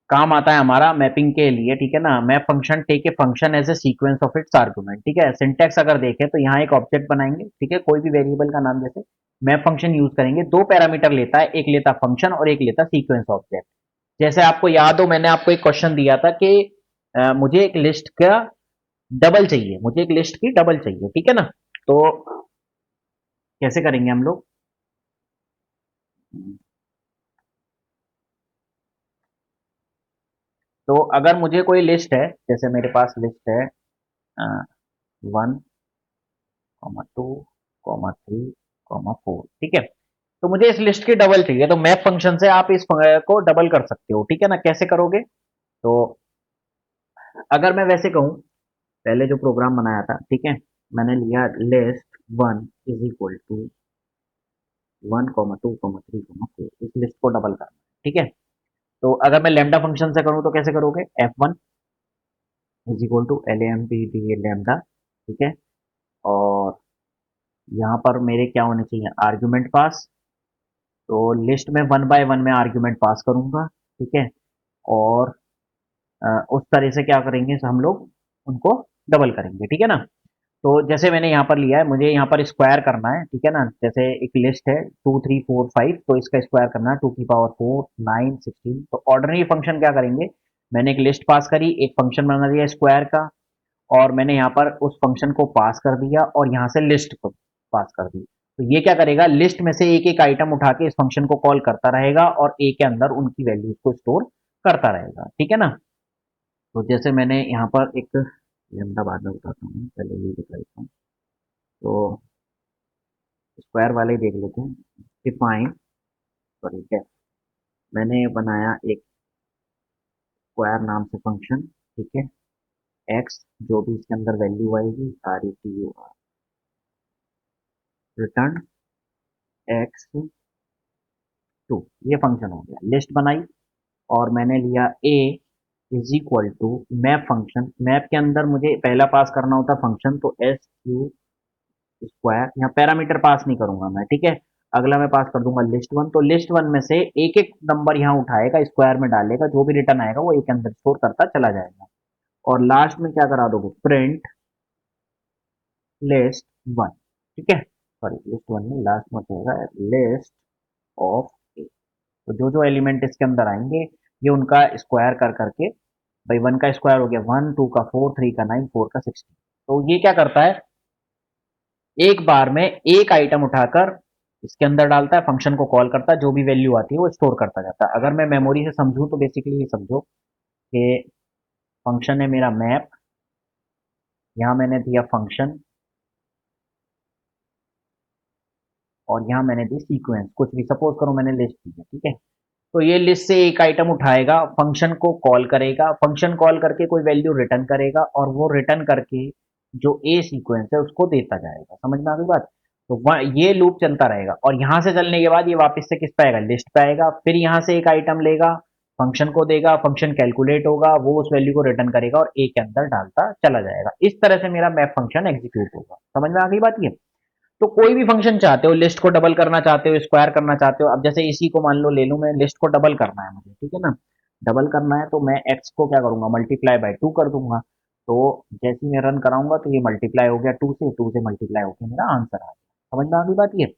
काम आता है हमारा मैपिंग के लिए, ठीक है ना। Map function take a function as a sequence of its argument, ठीक है। सिंटेक्स अगर देखें तो यहाँ एक ऑब्जेक्ट बनाएंगे, ठीक है, कोई भी वेरिएबल का नाम, जैसे मैप फंक्शन यूज करेंगे। 2 पैरामीटर लेता है, एक लेता फंक्शन और एक लेता सीक्वेंस ऑब्जेक्ट। जैसे आपको याद हो, मैंने आपको एक क्वेश्चन दिया था कि मुझे एक लिस्ट का डबल चाहिए, मुझे एक लिस्ट की डबल चाहिए, ठीक है ना। तो कैसे करेंगे हम लोग? तो अगर मुझे कोई लिस्ट है, जैसे मेरे पास लिस्ट है 1,2,3,4, ठीक है। तो मुझे इस लिस्ट की डबल चाहिए, तो मैप फंक्शन से आप इस को डबल कर सकते हो, ठीक है ना। कैसे करोगे? तो अगर मैं वैसे कहूं, पहले जो प्रोग्राम बनाया था, ठीक है, मैंने लिया लिस्ट 1 = 2, 1,2,3,4, इस लिस्ट को डबल करना, ठीक है। तो अगर मैं लैम्डा फंक्शन से करूं तो कैसे करोगे? F1 = लैम्डा, ठीक है। और यहाँ पर मेरे क्या होने चाहिए? Argument pass. तो लिस्ट में 1 बाय 1 में आर्ग्यूमेंट पास करूंगा, ठीक है। और उस तरह से क्या करेंगे, हम लोग उनको डबल करेंगे, ठीक है ना। तो जैसे मैंने यहाँ पर लिया है, मुझे यहाँ पर स्क्वायर करना है, ठीक है ना। जैसे एक लिस्ट है 2, 3, 4, 5, तो इसका स्क्वायर करना है 2 की पावर 4, 9, 16। तो ऑर्डिनरी फंक्शन क्या करेंगे? मैंने एक लिस्ट पास करी, एक फंक्शन बना दिया स्क्वायर का, और मैंने यहाँ पर उस फंक्शन को पास कर दिया और यहाँ से लिस्ट को पास कर दी। तो ये क्या करेगा? लिस्ट में से एक एक आइटम उठा के इस फंक्शन को कॉल करता रहेगा और ए के अंदर उनकी वैल्यूज को स्टोर करता रहेगा, ठीक है ना। तो जैसे मैंने यहाँ पर एक लैम्डा बाद में बताता हूँ, पहले ये बता देता हूँ। तो स्क्वायर वाले ही देख लेते हैं। डिफाइन, सॉरी क्या, मैंने बनाया एक स्क्वायर नाम से फंक्शन, ठीक है। एक्स जो भी इसके अंदर वैल्यू आएगी, RETUR, रिटर्न x2, ये फंक्शन हो गया। लिस्ट बनाई और मैंने लिया a = मैप फंक्शन। मैप के अंदर मुझे पहला पास करना होता फंक्शन, तो SQ2, यहाँ पैरामीटर पास नहीं करूंगा मैं, ठीक है। अगला मैं पास कर दूंगा लिस्ट 1। तो लिस्ट 1 में से एक एक नंबर यहाँ उठाएगा, स्क्वायर में डालेगा, जो भी रिटर्न आएगा वो एक के अंदर स्टोर करता चला जाएगा। और लास्ट में क्या करा दोगे? प्रिंट लिस्ट 1, ठीक है। सॉरी, लिस्ट 1 में लास्ट में जाएगा लिस्ट ऑफ ए। तो जो जो एलिमेंट इसके अंदर आएंगे ये उनका स्क्वायर कर करके, भाई 1 का स्क्वायर हो गया 1, 2 का 4, 3 का 9, 4 का 16। तो ये क्या करता है? एक बार में एक आइटम उठाकर इसके अंदर डालता है, फंक्शन को कॉल करता है, जो भी वैल्यू आती है वो स्टोर करता जाता है। अगर मैं मेमोरी से समझूं तो बेसिकली ये समझो कि फंक्शन है मेरा मैप, यहां मैंने दिया फंक्शन, और यहाँ मैंने दी सीक्वेंस, कुछ भी सपोज करो मैंने लिस्ट दी है, ठीक है। तो ये लिस्ट से एक आइटम उठाएगा, फंक्शन को कॉल करेगा, फंक्शन कॉल करके कोई वैल्यू रिटर्न करेगा और वो रिटर्न करके जो ए सीक्वेंस है उसको देता जाएगा। समझ में आ गई बात? तो ये लूप चलता रहेगा और यहाँ से चलने के बाद ये वापस से किस पे आएगा, लिस्ट पे आएगा, फिर यहाँ से एक आइटम लेगा, फंक्शन को देगा, फंक्शन कैलकुलेट होगा, वो उस वैल्यू को रिटर्न करेगा और ए के अंदर डालता चला जाएगा। इस तरह से मेरा मैप फंक्शन एग्जीक्यूट होगा। समझ में आ गई बात ये? तो कोई भी फंक्शन चाहते हो, लिस्ट को डबल करना चाहते हो, स्क्वायर करना चाहते हो, अब जैसे इसी को मान लो ले लूं मैं, लिस्ट को डबल करना है मुझे, ठीक है ना, डबल करना है तो मैं एक्स को क्या करूंगा, मल्टीप्लाई बाय 2 कर दूंगा। तो जैसे ही मैं रन कराऊंगा तो ये मल्टीप्लाई हो गया 2 से मल्टीप्लाई होकर मेरा आंसर आ गया। समझ में आ गई बात ये?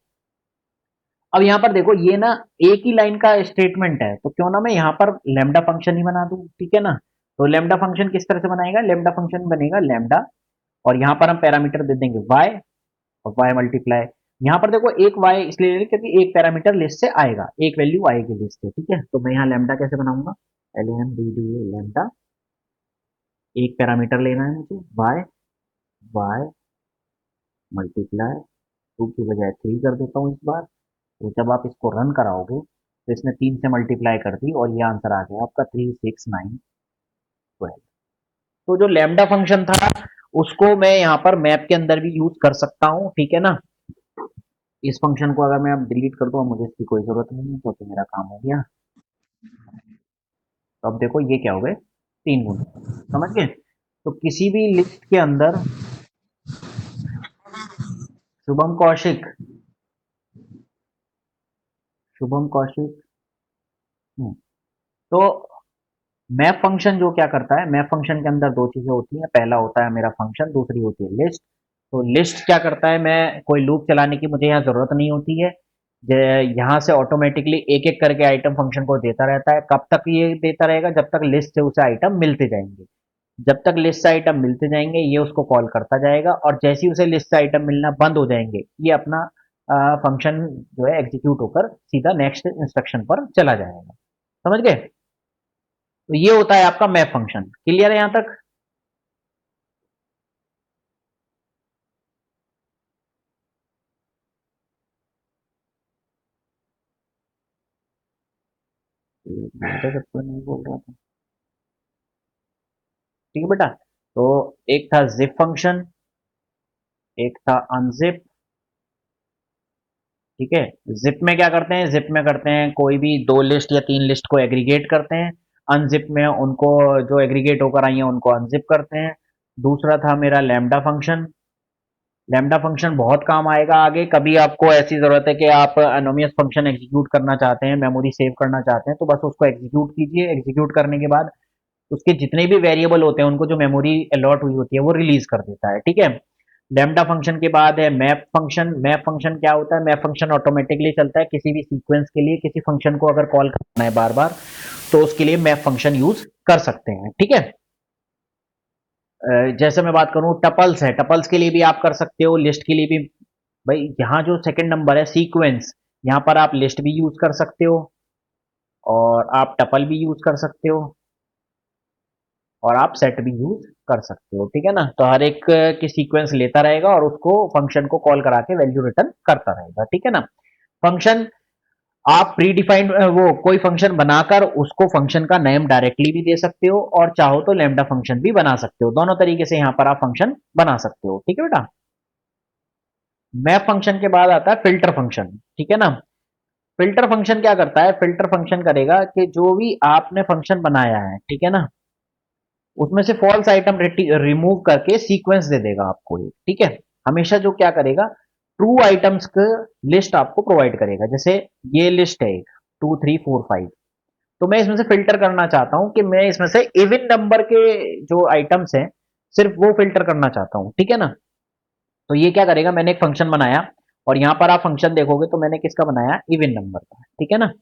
अब यहाँ पर देखो ये ना एक ही लाइन का स्टेटमेंट है, तो क्यों ना मैं यहाँ पर लेमडा फंक्शन ही बना दूं, ठीक है ना। तो लेमडा फंक्शन किस तरह से बनाएगा, लेमडा फंक्शन बनेगा लेमडा, और यहाँ पर हम पैरामीटर दे देंगे y, और y मल्टीप्लाई, यहाँ पर देखो एक y इसलिए ले रहे क्योंकि एक पैरामीटर लिस्ट से आएगा, एक वैल्यू आएगी लिस्ट से, ठीक है। तो मैं यहाँ लेमडा कैसे बनाऊंगा, LAMDA लेमडा, एक पैरामीटर लेना है मुझे y मल्टीप्लाई 2 की बजाय 3 कर देता हूँ इस बार। तो जब आप इसको रन कराओगे तो इसने 3 से मल्टीप्लाई कर दी और ये आंसर आ गया आपका 36912। तो जो लैम्डा फंक्शन था उसको मैं यहाँ पर मैप के अंदर भी यूज कर सकता हूँ, ठीक है ना। इस फंक्शन को अगर मैं अब डिलीट कर दूँ, मुझे इसकी कोई जरूरत नहीं है क्योंकि मेरा काम हो गया। तो अब देखो ये क्या हो गए, 3 गुना। समझ गए? तो किसी भी लिस्ट के अंदर शुभम कौशिक, शुभम कौशिक, तो मैप फंक्शन जो क्या करता है, मैप फंक्शन के अंदर दो चीजें होती हैं, पहला होता है मेरा फंक्शन, दूसरी होती है लिस्ट। तो लिस्ट क्या करता है, मैं कोई लूप चलाने की मुझे यहाँ जरूरत नहीं होती है, यहाँ से ऑटोमेटिकली एक एक करके आइटम फंक्शन को देता रहता है। कब तक ये देता रहेगा, जब तक लिस्ट से उसे आइटम मिलते जाएंगे। जब तक लिस्ट से आइटम मिलते जाएंगे ये उसको कॉल करता जाएगा, और जैसे ही उसे लिस्ट से आइटम मिलना बंद हो जाएंगे ये अपना फंक्शन जो है एग्जीक्यूट होकर सीधा नेक्स्ट इंस्ट्रक्शन पर चला जाएगा। समझ गए? तो ये होता है आपका मैप फंक्शन। क्लियर है यहां तक? मैं तो सबको नहीं बोल रहा था, ठीक है बेटा। तो एक था जिप फंक्शन, एक था अनजिप, ठीक है। जिप में क्या करते हैं, जिप में करते हैं कोई भी दो लिस्ट या तीन लिस्ट को एग्रीगेट करते हैं, अनजिप में उनको जो एग्रीगेट होकर आई है उनको अनजिप करते हैं। दूसरा था मेरा लैम्डा फंक्शन, लैम्डा फंक्शन बहुत काम आएगा आगे, कभी आपको ऐसी जरूरत है कि आप एनोमियस फंक्शन एग्जीक्यूट करना चाहते हैं, मेमोरी सेव करना चाहते हैं, तो बस उसको एग्जीक्यूट कीजिए। एग्जीक्यूट करने के बाद उसके जितने भी वेरिएबल होते हैं उनको जो मेमोरी अलॉट हुई होती है वो रिलीज कर देता है, ठीक है। लैम्डा फंक्शन के बाद है मैप फंक्शन। मैप फंक्शन क्या होता है, मैप फंक्शन ऑटोमेटिकली चलता है किसी भी सीक्वेंस के लिए, किसी फंक्शन को अगर कॉल करना है बार बार तो उसके लिए मैप फंक्शन यूज कर सकते हैं, ठीक है। जैसे मैं बात करूं टपल्स है, टपल्स के लिए भी आप कर सकते हो, लिस्ट के लिए भी। भाई यहाँ जो सेकंड नंबर है सीक्वेंस, यहाँ पर आप लिस्ट भी यूज कर सकते हो और आप टपल भी यूज कर सकते हो और आप सेट भी यूज कर सकते हो, ठीक है ना। तो हर एक की सीक्वेंस लेता रहेगा और उसको फंक्शन को कॉल करा के वैल्यू रिटर्न करता रहेगा, ठीक है ना। फंक्शन आप प्री डिफाइंड वो कोई फंक्शन बनाकर उसको फंक्शन का नेम डायरेक्टली भी दे सकते हो और चाहो तो लैम्डा फंक्शन भी बना सकते हो, दोनों तरीके से यहाँ पर आप फंक्शन बना सकते हो, ठीक है बेटा। मैप फंक्शन के बाद आता है फिल्टर फंक्शन, ठीक है ना। फिल्टर फंक्शन क्या करता है, फिल्टर फंक्शन करेगा कि जो भी आपने फंक्शन बनाया है, ठीक है ना, उसमें से फॉल्स आइटम रिमूव करके सीक्वेंस दे देगा आपको ये, ठीक है। हमेशा जो क्या करेगा, ट्रू आइटम्स का लिस्ट आपको प्रोवाइड करेगा। जैसे ये लिस्ट है 2 3 4 5, तो मैं इसमें से फिल्टर करना चाहता हूं कि मैं इसमें से इवन नंबर के जो आइटम्स हैं सिर्फ वो फिल्टर करना चाहता हूं, ठीक है ना। तो ये क्या करेगा, मैंने एक फंक्शन बनाया और यहां पर आप फंक्शन देखोगे तो मैंने किसका बनाया, इवन नंबर का, ठीक है ना।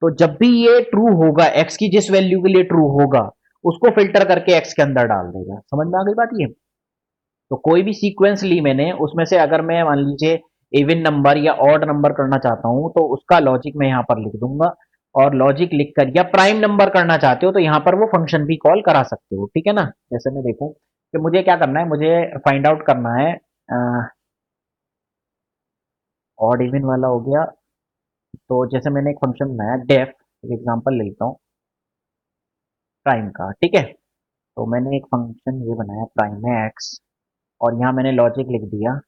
तो जब भी ये ट्रू होगा, एक्स की जिस वैल्यू के लिए ट्रू होगा उसको फिल्टर करके एक्स के अंदर डाल देगा। समझ में आ गई बात ये? तो कोई भी सीक्वेंस ली मैंने, उसमें से अगर मैं मान लीजिए इवन नंबर या ऑड नंबर करना चाहता हूं तो उसका लॉजिक मैं यहां पर लिख दूंगा, और लॉजिक लिखकर, या प्राइम नंबर करना चाहते हो तो यहां पर वो फंक्शन भी कॉल करा सकते हो, ठीक है ना। जैसे मैं देखूं कि मुझे क्या करना है, मुझे फाइंड आउट करना है ऑड इवन वाला हो गया। तो जैसे मैंने एक फंक्शन बनाया डेफ, एक एग्जांपल ले लेता हूँ प्राइम का, ठीक है। तो मैंने एक फंक्शन ये बनाया प्राइम एक्स, और यहाँ मैंने लॉजिक लिख दिया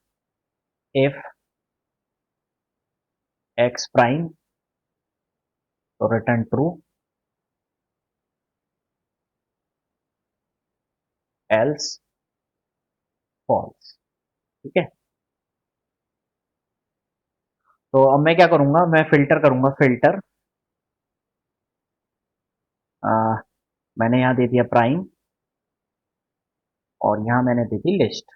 इफ एक्स प्राइम तो रिटर्न ट्रू, एल्स फॉल्स, ठीक है। तो अब मैं क्या करूंगा, मैं फिल्टर करूंगा, फिल्टर मैंने यहाँ दे दिया प्राइम, और यहाँ मैंने दे दी लिस्ट।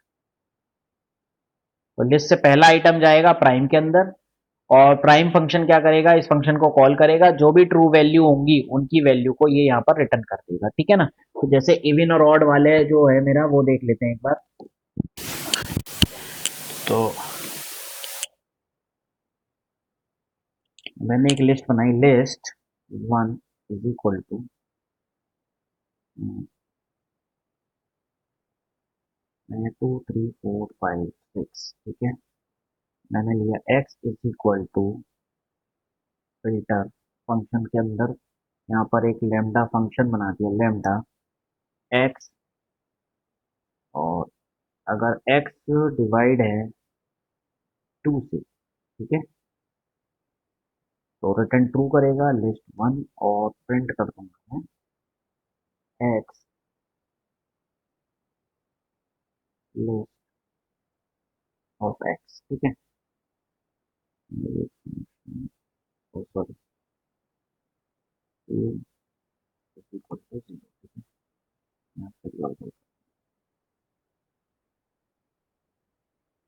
तो लिस्ट से पहला आइटम जाएगा प्राइम के अंदर, और प्राइम फंक्शन क्या करेगा, इस फंक्शन को कॉल करेगा, जो भी ट्रू वैल्यू होंगी उनकी वैल्यू को ये यहाँ पर रिटर्न कर देगा, ठीक है ना। तो जैसे इवन और ऑड वाले जो है मेरा, वो देख लेते हैं एक बार। तो मैंने एक लिस्ट बनाई, लिस्ट 1 इज इक्वल टू, मैंने 2 3 4 5 6, ठीक है। मैंने लिया x is equal to filter function के अंदर, यहाँ पर एक लेमडा फंक्शन बना दिया, लेमडा x, और अगर x डिवाइड है 2 से, ठीक है, तो रिटर्न ट्रू करेगा लिस्ट 1, और प्रिंट कर दूंगा मैं x लिस्ट ऑफ x, ठीक है। सॉरी, इक्वल टू 0, ठीक है। यहाँ पे लॉग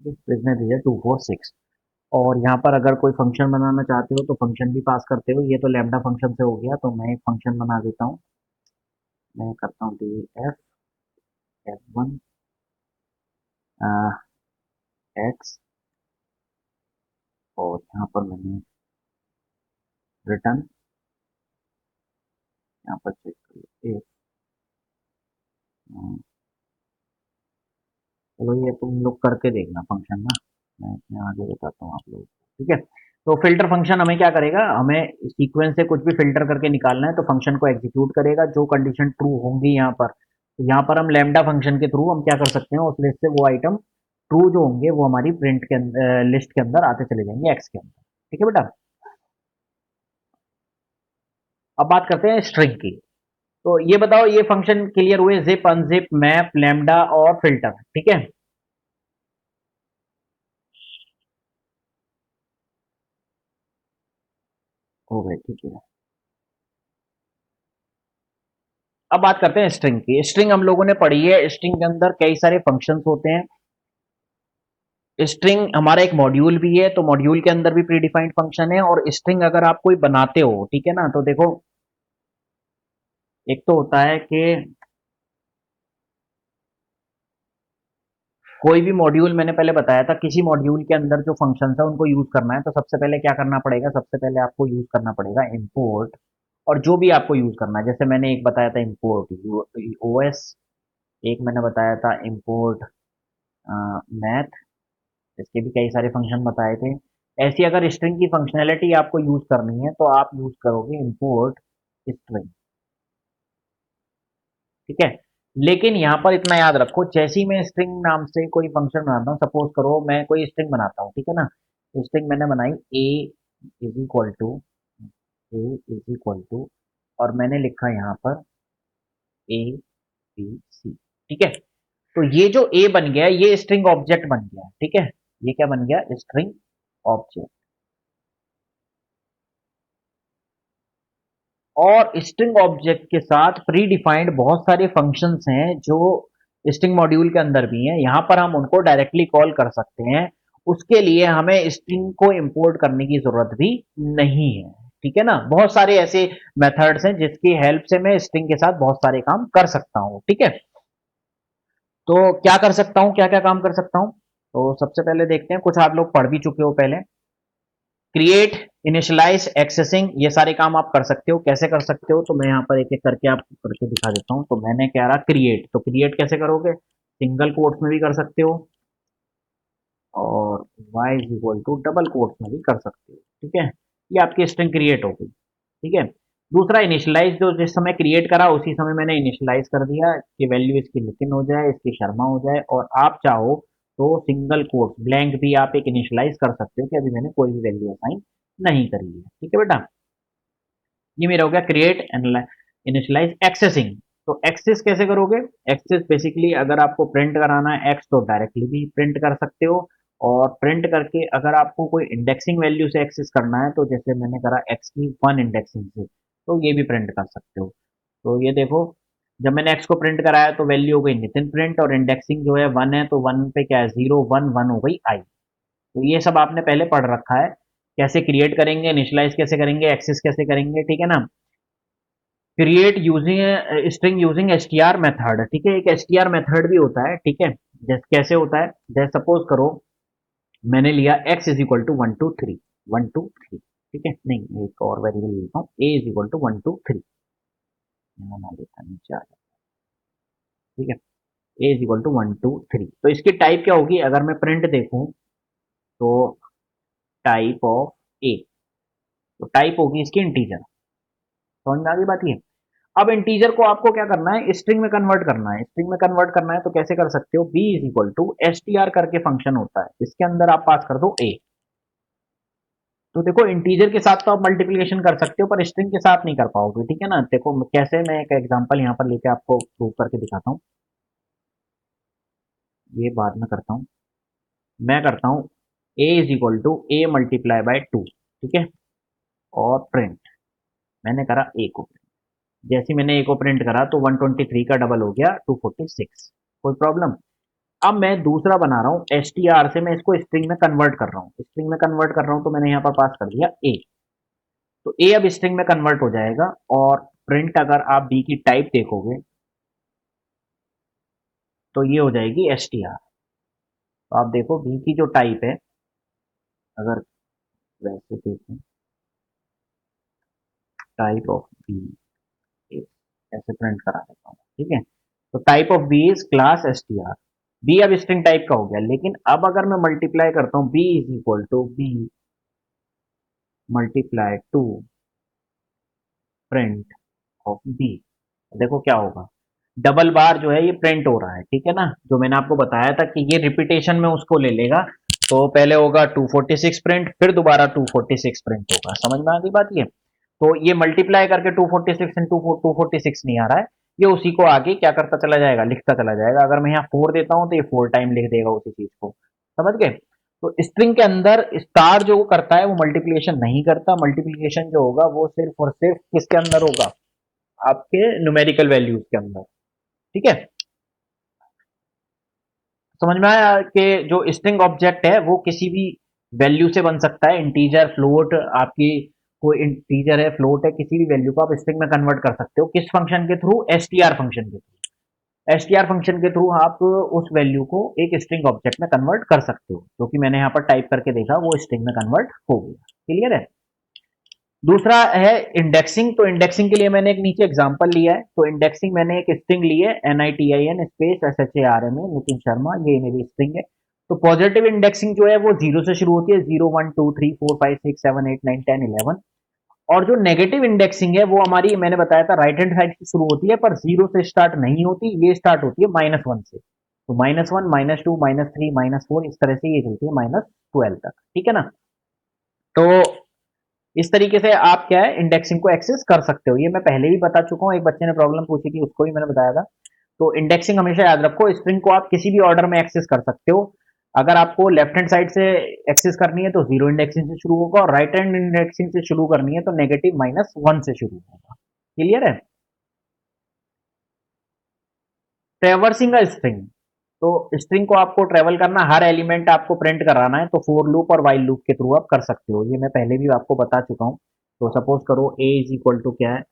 इसने दिया 2 4 6, और यहाँ पर अगर कोई फंक्शन बनाना चाहते हो तो फंक्शन भी पास करते हो। ये तो लैम्डा फंक्शन से हो गया, तो मैं एक फंक्शन बना देता हूँ। मैं करता हूँ डी एफ F1 एक्स, और यहाँ पर मैंने रिटर्न, यहाँ पर चेक करो एक, चलो ये तुम लोग करके देखना फंक्शन ना, मैं इसमें आगे बताता हूँ आप लोग, ठीक है। तो फिल्टर फंक्शन हमें क्या करेगा, हमें सीक्वेंस से कुछ भी फिल्टर करके निकालना है, तो फंक्शन को एग्जीक्यूट करेगा, जो कंडीशन ट्रू होंगी यहाँ पर, तो यहाँ पर हम लैम्डा फंक्शन के थ्रू हम क्या कर सकते हैं, उस लिस्ट से वो आइटम ट्रू जो होंगे वो हमारी प्रिंट के अंदर, लिस्ट के अंदर आते चले जाएंगे एक्स के अंदर, ठीक है बेटा। अब बात करते हैं स्ट्रिंग की। तो ये बताओ, ये फंक्शन क्लियर हुए, जिप अनजिप मैप लैम्डा और फिल्टर, ठीक है। हो गए, ठीक है। अब बात करते हैं स्ट्रिंग की। स्ट्रिंग हम लोगों ने पढ़ी है, स्ट्रिंग के अंदर कई सारे फंक्शंस होते हैं। स्ट्रिंग हमारा एक मॉड्यूल भी है, तो मॉड्यूल के अंदर भी प्री डिफाइंड फंक्शन है, और स्ट्रिंग अगर आप कोई बनाते हो, ठीक है ना, तो देखो एक तो होता है कि कोई भी मॉड्यूल, मैंने पहले बताया था, किसी मॉड्यूल के अंदर जो फंक्शंस है उनको यूज करना है, तो सबसे पहले क्या करना पड़ेगा, सबसे पहले आपको यूज करना पड़ेगा इंपोर्ट, और जो भी आपको यूज करना है, जैसे मैंने एक बताया था इंपोर्ट ओएस, एक मैंने बताया था इंपोर्ट मैथ, इसके भी कई सारे फंक्शन बताए थे। ऐसी अगर स्ट्रिंग की फंक्शनैलिटी आपको यूज करनी है तो आप यूज करोगे इंपोर्ट स्ट्रिंग, ठीक है। लेकिन यहाँ पर इतना याद रखो, जैसे ही मैं स्ट्रिंग नाम से कोई फंक्शन बनाता हूँ, सपोज करो मैं कोई स्ट्रिंग बनाता हूँ, ठीक है ना, स्ट्रिंग मैंने बनाई a is equal to, a is equal to, और मैंने लिखा यहाँ पर ए बी सी, ठीक है। तो ये जो ए बन गया, ये स्ट्रिंग ऑब्जेक्ट बन गया, ठीक है। ये क्या बन गया, स्ट्रिंग ऑब्जेक्ट। और स्ट्रिंग ऑब्जेक्ट के साथ प्री डिफाइंड बहुत सारे फंक्शंस हैं जो स्ट्रिंग मॉड्यूल के अंदर भी हैं, यहां पर हम उनको डायरेक्टली कॉल कर सकते हैं। उसके लिए हमें स्ट्रिंग को इंपोर्ट करने की जरूरत भी नहीं है, ठीक है ना। बहुत सारे ऐसे मेथड्स हैं जिसकी हेल्प से मैं स्ट्रिंग के साथ बहुत सारे काम कर सकता हूं, ठीक है। तो क्या कर सकता हूं, क्या क्या काम कर सकता हूं, तो सबसे पहले देखते हैं, कुछ आप लोग पढ़ भी चुके हो पहले, क्रिएट, इनिशियलाइज, एक्सेसिंग, ये सारे काम आप कर सकते हो। कैसे कर सकते हो, तो मैं यहाँ पर एक एक करके आपको करके दिखा देता हूँ। तो मैंने क्या रहा क्रिएट, तो क्रिएट कैसे करोगे, सिंगल कोट्स में भी कर सकते हो, और y is equal to double quotes में भी कर सकते हो, ठीक है। ये आपकी स्ट्रिंग क्रिएट हो गई, ठीक है। दूसरा इनिशियलाइज, जो जिस समय क्रिएट करा उसी समय मैंने इनिशियलाइज कर दिया कि वैल्यू इसकी नितिन हो जाए, इसकी शर्मा हो जाए, और आप चाहो तो सिंगल कोट्स ब्लैंक भी आप एक इनिशियलाइज कर सकते हो कि अभी मैंने कोई भी वैल्यू असाइन नहीं करी है, ठीक है बेटा। ये मेरा हो गया क्रिएट इनिशियलाइज एक्सेसिंग। तो एक्सेस कैसे करोगे? एक्सेस बेसिकली अगर आपको प्रिंट कराना है एक्स तो डायरेक्टली भी प्रिंट कर सकते हो, और प्रिंट करके अगर आपको कोई इंडेक्सिंग वैल्यू से एक्सेस करना है तो जैसे मैंने करा एक्स की 1 इंडेक्सिंग से, तो ये भी प्रिंट कर सकते हो। तो ये देखो, जब मैंने एक्स को प्रिंट कराया तो वैल्यू हो गई नितिन प्रिंट, और इंडेक्सिंग जो है 1 है तो 1 पे क्या है 0 1 1 हो गई आई। तो ये सब आपने पहले पढ़ रखा है, कैसे क्रिएट करेंगे, इनिशियलाइज कैसे करेंगे, एक्सेस कैसे करेंगे, ठीक है ना। Create using string using STR method, ठीक है। एक एसटीआर मेथड भी होता है, ठीक है। जैसे कैसे होता है, जैसे सपोज करो मैंने लिया x इज इक्वल टू 1 2 3 ठीक है। नहीं, एक और वेरिएबल लेता हूँ, a इज इक्वल टू 1 2 3, बना देता नीचे आ जाए, ठीक है। a इज इक्वल टू 1 2 3, तो इसकी टाइप क्या होगी अगर मैं प्रिंट देखूं, तो टाइप ऑफ a, तो टाइप होगी इसकी इंटीजर। समझ में आ गई बात ये। अब इंटीजर को आपको क्या करना है, स्ट्रिंग में कन्वर्ट करना है। स्ट्रिंग में कन्वर्ट करना है तो कैसे कर सकते हो, b is equal to S T R करके फंक्शन होता है, इसके अंदर आप पास कर दो a। तो देखो इंटीजर के साथ तो आप मल्टीप्लिकेशन कर सकते हो पर स्ट्रिंग के साथ नहीं कर पाओगे, ठीक है ना। देखो कैसे, मैं एक एग्जांपल यहाँ पर लेके आपको प्रूव करके दिखाता हूँ, ये बाद में करता हूँ। मैं करता हूँ a is equal to a multiply by 2, ठीक है, और प्रिंट। मैंने करा a को प्रिंट, जैसे मैंने a को प्रिंट करा तो 123 का डबल हो गया 246, कोई प्रॉब्लम। अब मैं दूसरा बना रहा हूँ एस टी आर से, मैं इसको स्ट्रिंग में कन्वर्ट कर रहा हूँ, स्ट्रिंग में कन्वर्ट कर रहा हूँ, तो मैंने यहाँ पर पास कर दिया a। तो a अब स्ट्रिंग में कन्वर्ट हो जाएगा, और प्रिंट अगर आप b की टाइप देखोगे तो ये हो जाएगी एस टी आर। तो आप देखो b की जो टाइप है, अगर वैसे देखो टाइप ऑफ b, ऐसे प्रिंट करा देता हूँ, ठीक है। तो type of b is class S T R, b अब स्ट्रिंग टाइप का हो गया। लेकिन अब अगर मैं मल्टीप्लाई करता हूँ b is equal to b multiply two print of b, देखो क्या होगा, डबल बार जो है ये प्रिंट हो रहा है, ठीक है ना। जो मैंने आपको बताया था कि ये रिपीटेशन में उसको ले लेगा, तो पहले होगा 246 प्रिंट, फिर दोबारा 246 प्रिंट होगा। समझ में आ गई बात ये। तो ये मल्टीप्लाई करके 246 इंटू 246 नहीं आ रहा है, ये उसी को आगे क्या करता चला जाएगा, लिखता चला जाएगा। अगर मैं यहाँ 4 देता हूँ तो ये 4 टाइम लिख देगा उसी चीज को, समझ गए। तो स्ट्रिंग के अंदर स्टार जो करता है वो मल्टीप्लिकेशन नहीं करता, मल्टीप्लिकेशन जो होगा वो सिर्फ और सिर्फ किसके अंदर होगा, आपके न्यूमेरिकल वैल्यूज के अंदर, ठीक है। समझ में आया कि जो स्ट्रिंग ऑब्जेक्ट है वो किसी भी वैल्यू से बन सकता है, इंटीजर फ्लोट, आपकी कोई इंटीजर है फ्लोट है, किसी भी वैल्यू को आप स्ट्रिंग में कन्वर्ट कर सकते हो। किस फंक्शन के थ्रू, एसटीआर फंक्शन के थ्रू। एसटीआर फंक्शन के थ्रू आप उस वैल्यू को एक स्ट्रिंग ऑब्जेक्ट में कन्वर्ट कर सकते हो, जो कि मैंने यहाँ पर टाइप करके देखा वो स्ट्रिंग में कन्वर्ट हो गया। क्लियर है। दूसरा है इंडेक्सिंग। तो इंडेक्सिंग के लिए मैंने एक नीचे एग्जांपल लिया है। तो इंडेक्सिंग मैंने एक स्ट्रिंग ली है NITIN space SHARMA Nitin Sharma, ये मेरी स्ट्रिंग है। तो पॉजिटिव इंडेक्सिंग जो है वो 0 से शुरू होती है, 0 1 2 3 4 5 6 7 8 9 10 11। और जो नेगेटिव इंडेक्सिंग है वो हमारी, मैंने बताया था, राइट हैंड साइड से शुरू होती है, पर 0 से स्टार्ट नहीं होती, ये स्टार्ट होती है -1 से। तो -1 -2 -3 -4 इस तरह से ये चलती है -12 तक, ठीक है ना। तो इस तरीके से आप क्या है इंडेक्सिंग को एक्सेस कर सकते हो। ये मैं पहले ही बता चुका हूँ, एक बच्चे ने प्रॉब्लम पूछी थी उसको भी मैंने बताया था। तो इंडेक्सिंग हमेशा याद रखो, स्ट्रिंग को आप किसी भी ऑर्डर में एक्सेस कर सकते हो। अगर आपको लेफ्ट हैंड साइड से एक्सेस करनी है तो 0 इंडेक्सिंग से शुरू होगा, और राइट हैंड इंडेक्सिंग से शुरू करनी है तो नेगेटिव -1 से शुरू होगा। क्लियर है। ट्रेवर्सिंग अ स्ट्रिंग, तो स्ट्रिंग को आपको ट्रेवल करना, हर एलिमेंट आपको प्रिंट कराना है, तो फोर लूप और वाइल लूप के थ्रू आप कर सकते हो। ये मैं पहले भी आपको बता चुका हूँ। तो सपोज करो a इज इक्वल टू क्या है,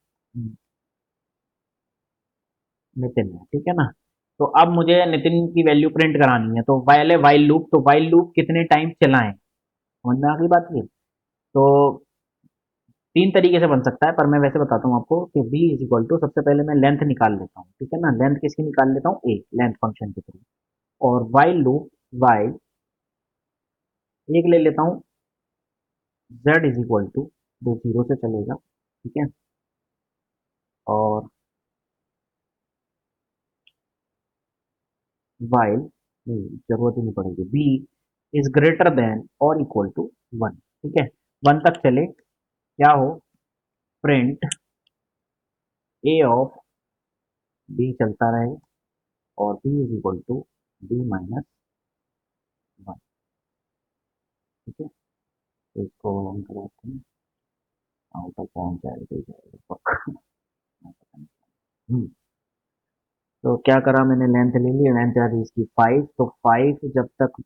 नितिन है, ठीक है ना। तो अब मुझे नितिन की वैल्यू प्रिंट करानी है, तो पहले वाइल लूप, तो वाइल लूप कितने टाइम चलाएं, समझ में आ गई बात ये। तो 3 तरीके से बन सकता है, पर मैं वैसे बताता हूँ आपको कि b इज इक्वल टू, सबसे पहले मैं लेंथ निकाल लेता हूँ, ठीक है ना। लेंथ किसकी निकाल लेता हूँ, a, लेंथ फंक्शन के थ्रू। और वाइल लूप, वाइल एक ले लेता हूँ z इज इक्वल टू, जो 0 से चलेगा, ठीक है, और वाइल, नहीं जरूरत ही नहीं पड़ेगी, b इज ग्रेटर देन और इक्वल टू 1, ठीक है, 1 तक चले, क्या हो, प्रिंट a ऑफ b चलता रहे और b is equal to b minus 1, ठीक है। तो इसको हम करते हैं, आउट ऑफ पहुंच जाएगा पक्का। हम्म, तो क्या करा मैंने, लेंथ ले ली, लेंथ आ रही इसकी 5, तो 5 जब तक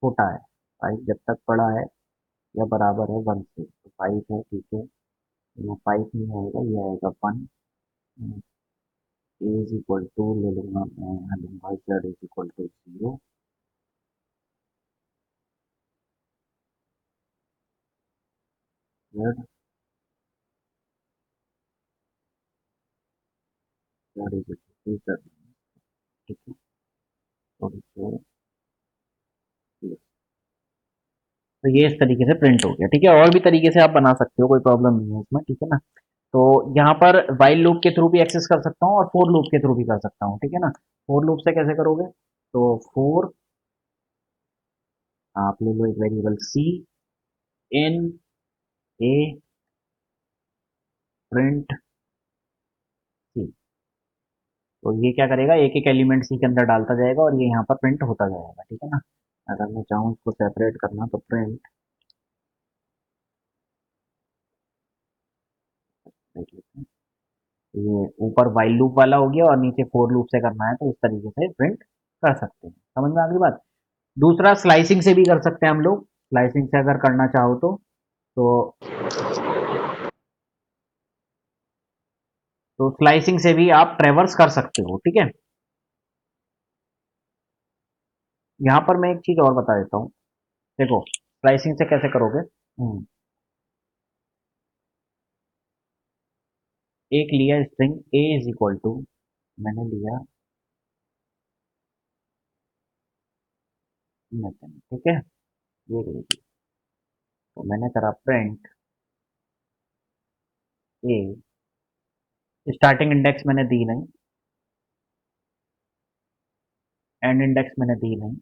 छोटा है, 5 जब तक बड़ा है या बराबर है 1 से, तो 5 है, ठीक है, यहाँ 5 नहीं आएगा, ये आएगा 1, ए इज इक्वल टू ले लूंगा मैं, यहाँ लूंगा Z is equal to 0, Z Z is equal to Z, ठीक है, और इसको ये। तो ये इस तरीके से प्रिंट हो गया, ठीक है, और भी तरीके से आप बना सकते हो, कोई प्रॉब्लम नहीं है इसमें, ठीक है ना। तो यहाँ पर वाइल लूप के थ्रू भी एक्सेस कर सकता हूँ और फोर लूप के थ्रू भी कर सकता हूँ, ठीक है ना। फोर लूप से कैसे करोगे, तो फोर, आप ले लो एक वेरिएबल सी, इन ए प्रिंट सी, तो ये क्या करेगा, एक एक एलिमेंट सी के अंदर डालता जाएगा और ये यहाँ पर प्रिंट होता जाएगा, ठीक है ना। अगर मैं चाहूँ इसको सेपरेट करना तो प्रिंट, देख लेते हैं, ये ऊपर वाइल लूप वाला हो गया और नीचे फोर लूप से करना है, तो इस तरीके से प्रिंट कर सकते हैं, समझ में आ गई बात। दूसरा स्लाइसिंग से भी कर सकते हैं हम लोग, स्लाइसिंग से अगर करना चाहो तो तो स्लाइसिंग से भी आप ट्रेवर्स कर सकते हो, ठीक है। यहाँ पर मैं एक चीज और बता देता हूँ, देखो स्लाइसिंग से कैसे करोगे, एक लिया string a is equal to, मैंने लिया नथन, ठीक है, ये रहेगी, तो मैंने करा प्रिंट a, स्टार्टिंग इंडेक्स मैंने दी नहीं, एंड इंडेक्स मैंने दी नहीं,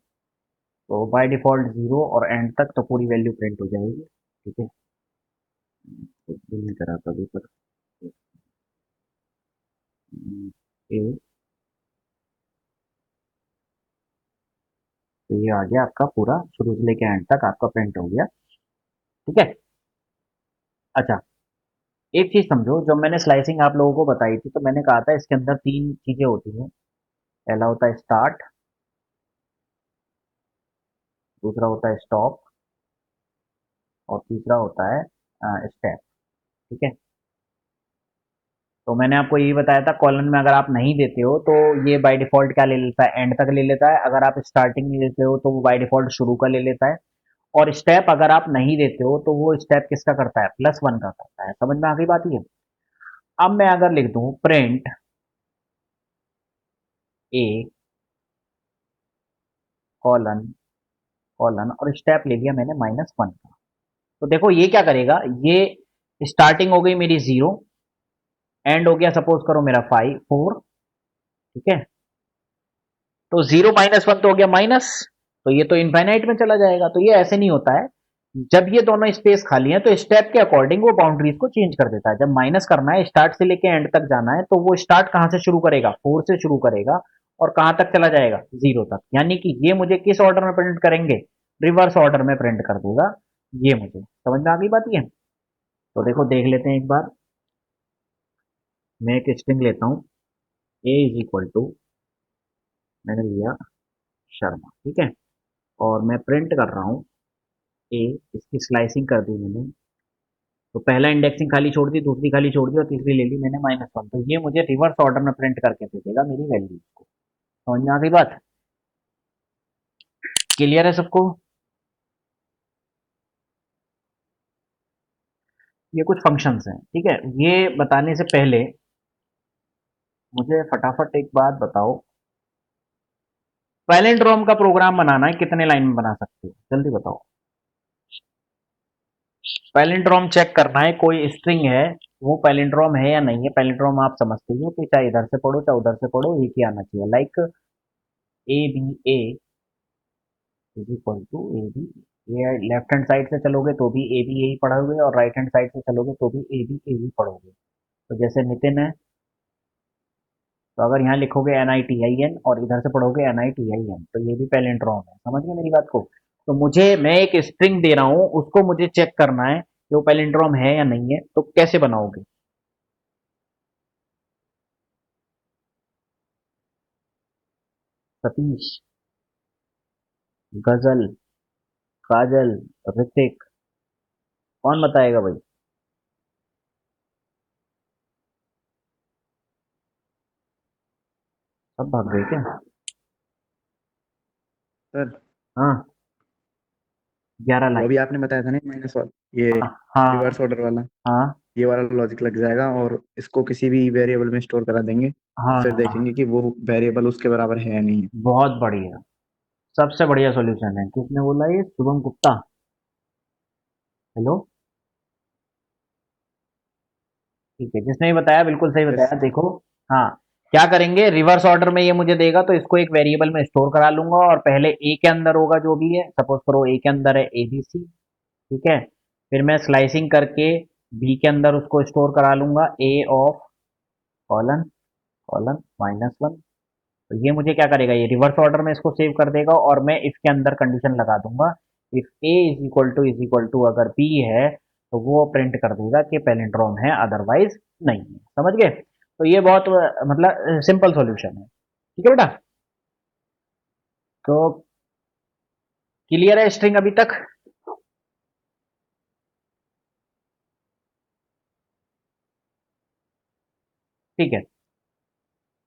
तो बाय डिफॉल्ट 0 और एंड तक तो पूरी वैल्यू प्रिंट हो जाएगी, ठीक है, कुछ भी नहीं करा कभी पर a, तो ये आ गया आपका पूरा शुरू से लेके एंड तक आपका प्रिंट हो गया, ठीक है। अच्छा, एक चीज समझो, जब मैंने स्लाइसिंग आप लोगों को बताई थी तो मैंने कहा था इसके अंदर तीन चीजें होती हैं, पहला होता है स्टार्ट, दूसरा होता है स्टॉप और तीसरा होता है स्टेप, ठीक है। तो मैंने आपको यही बताया था, कॉलन में अगर आप नहीं देते हो तो ये बाय डिफॉल्ट क्या ले लेता है, एंड तक ले लेता है, अगर आप स्टार्टिंग नहीं देते हो तो वो बाय डिफॉल्ट शुरू का ले लेता है, और स्टेप अगर आप नहीं देते हो तो वो स्टेप किसका करता है, +1 का करता है, समझ में आ गई बात ये। अब मैं अगर लिख दूं प्रिंट ए कॉलन कॉलन और स्टेप ले लिया मैंने -1 का, तो देखो ये क्या करेगा, ये स्टार्टिंग हो गई मेरी 0, एंड हो गया सपोज करो मेरा 4, ठीक है, तो 0 - 1 तो हो गया माइनस, तो ये तो इनफाइनाइट में चला जाएगा, तो ये ऐसे नहीं होता है, जब ये दोनों स्पेस खाली है तो स्टेप के अकॉर्डिंग वो बाउंड्रीज को चेंज कर देता है, जब माइनस करना है, स्टार्ट से लेके एंड तक जाना है, तो वो स्टार्ट कहां से शुरू करेगा, 4 से शुरू करेगा और कहां तक चला जाएगा, 0 तक, यानी कि ये मुझे किस ऑर्डर में प्रिंट करेंगे, रिवर्स ऑर्डर में प्रिंट कर देगा, ये मुझे समझ में आ गई बात ये। तो देखो देख लेते हैं एक बार, मैं एक स्ट्रिंग लेता हूँ a इज इक्वल टू, मैंने लिया शर्मा, ठीक है, और मैं प्रिंट कर रहा हूँ a, इसकी स्लाइसिंग कर दी मैंने, तो पहला इंडेक्सिंग खाली छोड़ दी, दूसरी खाली छोड़ दी और तीसरी ले ली मैंने -1, तो ये मुझे रिवर्स ऑर्डर में प्रिंट करके दे देगा मेरी वैल्यू को, समझ में आ गई बात, क्लियर है सबको। ये कुछ फंक्शंस हैं, ठीक है, ये बताने से पहले मुझे फटाफट एक बात बताओ, पैलिंड्रोम का प्रोग्राम बनाना है, कितने लाइन में बना सकते हो, जल्दी बताओ। पैलिंड्रोम चेक करना है, कोई स्ट्रिंग है वो पैलिंड्रोम है या नहीं है। पैलिंड्रोम आप समझते ही हो कि चाहे इधर से पढ़ो चाहे उधर से पढ़ो, एक ही आना चाहिए। Like A B A is equal to A B. ये लेफ्ट हैंड साइड से चलोगे तो भी ए बी ए ही पढ़ोगे, और राइट हैंड साइड से चलोगे तो भी ए बी पढ़ोगे। तो जैसे नितिन है, तो अगर यहाँ लिखोगे NITIN और इधर से पढ़ोगे NITIN, तो ये भी पैलिंड्रोम है। समझ गए मेरी बात को। तो मुझे, मैं एक स्ट्रिंग दे रहा हूँ, उसको मुझे चेक करना है कि वो पैलिंड्रोम है या नहीं है। तो कैसे बनाओगे? सतीश, गजल, काजल, ऋतिक, कौन बताएगा भाई? सब भाग गए क्या? सर हाँ, 11 वो लाइन। अभी आपने बताया था ना माइनस वाला, ये हाँ हाँ रिवर्स ऑर्डर वाला, हाँ ये वाला लॉजिक लग जाएगा और इसको किसी भी वेरिएबल में स्टोर करा देंगे और हाँ फिर हाँ, देखेंगे कि वो वेरिएबल उसके बराबर है या नहीं है। बहुत बढ़िया, सबसे बढ़िया सॉल्यूशन है। किसने बोला ये? शुभम गुप्ता। हेलो, ठीक है, जिसने भी बताया बिल्कुल सही यस। बताया। देखो, हाँ, क्या करेंगे, रिवर्स ऑर्डर में ये मुझे देगा तो इसको एक वेरिएबल में स्टोर करा लूंगा, और पहले ए के अंदर होगा जो भी है। सपोज करो ए के अंदर है ABC, ठीक है। फिर मैं स्लाइसिंग करके बी के अंदर उसको स्टोर करा लूंगा, ए ऑफ कॉलन कॉलन -1। तो ये मुझे क्या करेगा, ये रिवर्स ऑर्डर में इसको सेव कर देगा, और मैं इसके अंदर कंडीशन लगा दूंगा, if A is equal to अगर बी है तो वो प्रिंट कर देगा कि पैलिंड्रोम है, अदरवाइज नहीं है। समझ गए? तो ये बहुत मतलब सिंपल सॉल्यूशन है। ठीक है बेटा, तो क्लियर है स्ट्रिंग अभी तक? ठीक है,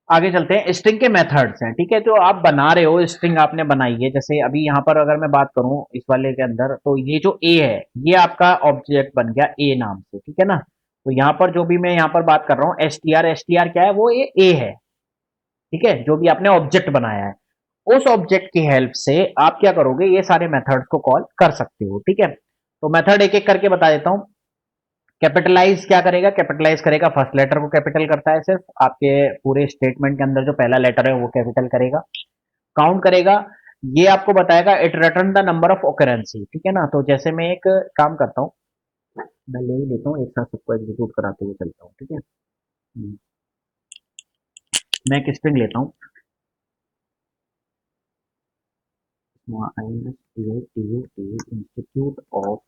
आगे चलते हैं। स्ट्रिंग के मेथड्स हैं, ठीक है। जो आप बना रहे हो, स्ट्रिंग आपने बनाई है, जैसे अभी यहाँ पर अगर मैं बात करूं इस वाले के अंदर, तो ये जो ए है ये आपका ऑब्जेक्ट बन गया ए नाम से, ठीक है ना। तो यहाँ पर जो भी मैं यहाँ पर बात कर रहा हूँ, एस टी आर क्या है, वो ये ए है, ठीक है, जो भी आपने ऑब्जेक्ट बनाया है। उस ऑब्जेक्ट की हेल्प से आप क्या करोगे, ये सारे मेथड्स को कॉल कर सकते हो, ठीक है। तो मेथड एक एक करके बता देता हूँ। कैपिटलाइज क्या करेगा, कैपिटलाइज करेगा फर्स्ट लेटर को कैपिटल करता है, सिर्फ आपके पूरे स्टेटमेंट के अंदर जो पहला लेटर है वो कैपिटल करेगा। काउंट करेगा, ये आपको बताएगा it return the number of occurrence, ठीक है ना। तो जैसे मैं एक काम करता हूँ, मैं ले ही लेता हूँ एक साथ सबको एग्जीक्यूट कराते हुए चलता हूँ, ठीक है। मैं एक स्ट्रिंग लेता हूँ, institute of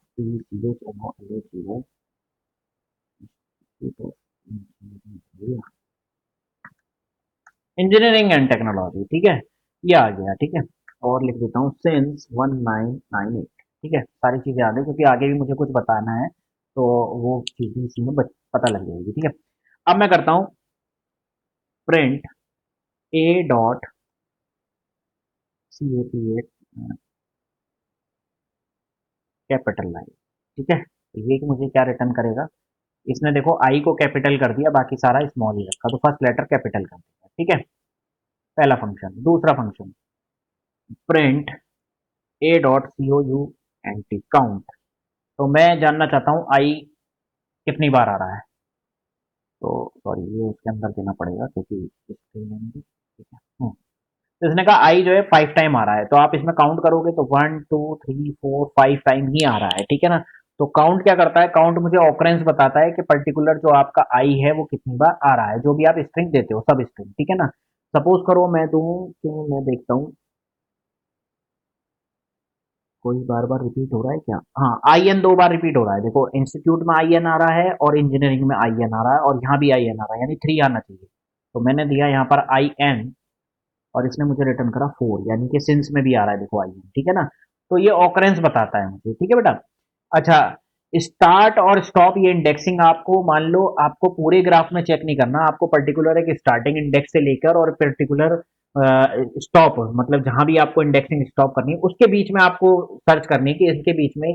engineering and technology, ठीक है, ये आ गया, ठीक है। और लिख देता हूँ सिंस 1998, ठीक है। सारी चीजें आ गई, क्योंकि आगे भी मुझे कुछ बताना है, तो वो चीज भी इसी में पता लग जाएगी, ठीक है। अब मैं करता हूँ print A dot CAP8 capital line, ठीक है। तो ये कि मुझे क्या रिटर्न करेगा, इसने देखो आई को कैपिटल कर दिया, बाकी सारा स्मॉल ही रखा, तो फर्स्ट लेटर कैपिटल कर दिया, ठीक है। पहला फंक्शन। दूसरा function print A dot COUNT count. तो मैं जानना चाहता हूँ आई कितनी बार आ रहा है, तो सॉरी ये उसके अंदर देना पड़ेगा, क्योंकि ठीक है। तो इसने कहा आई जो है 5 टाइम आ रहा है, तो आप इसमें काउंट करोगे तो 1 2 3 4 5 टाइम ही आ रहा है, ठीक है ना। तो काउंट क्या करता है, काउंट मुझे ऑकरेंस बताता है कि पर्टिकुलर जो आपका आई है वो कितनी बार आ रहा है, जो भी आप स्ट्रिंग देते हो, सब स्ट्रिंग, ठीक है ना। सपोज करो मैं दूं कि मैं देखता हूँ कोई बार बार रिपीट हो रहा है क्या, हाँ, IN 2 बार रिपीट हो रहा है। देखो इंस्टीट्यूट में IN आ रहा है और इंजीनियरिंग में IN आ रहा है, और यहाँ भी IN आ रहा है, यानी 3 आना चाहिए। तो मैंने दिया यहाँ पर IN, और इसने मुझे रिटर्न करा 4, यानी कि सिंस में भी आ रहा है, देखो IN, ठीक है ना। तो ये ऑकरेंस बताता है मुझे, ठीक है बेटा। अच्छा, स्टार्ट और स्टॉप, ये इंडेक्सिंग आपको, मान लो आपको पूरे ग्राफ में चेक नहीं करना, आपको पर्टिकुलर एक स्टार्टिंग इंडेक्स से लेकर और पर्टिकुलर स्टॉप, मतलब जहां भी आपको इंडेक्सिंग स्टॉप करनी है उसके बीच में आपको सर्च करनी है कि इसके बीच में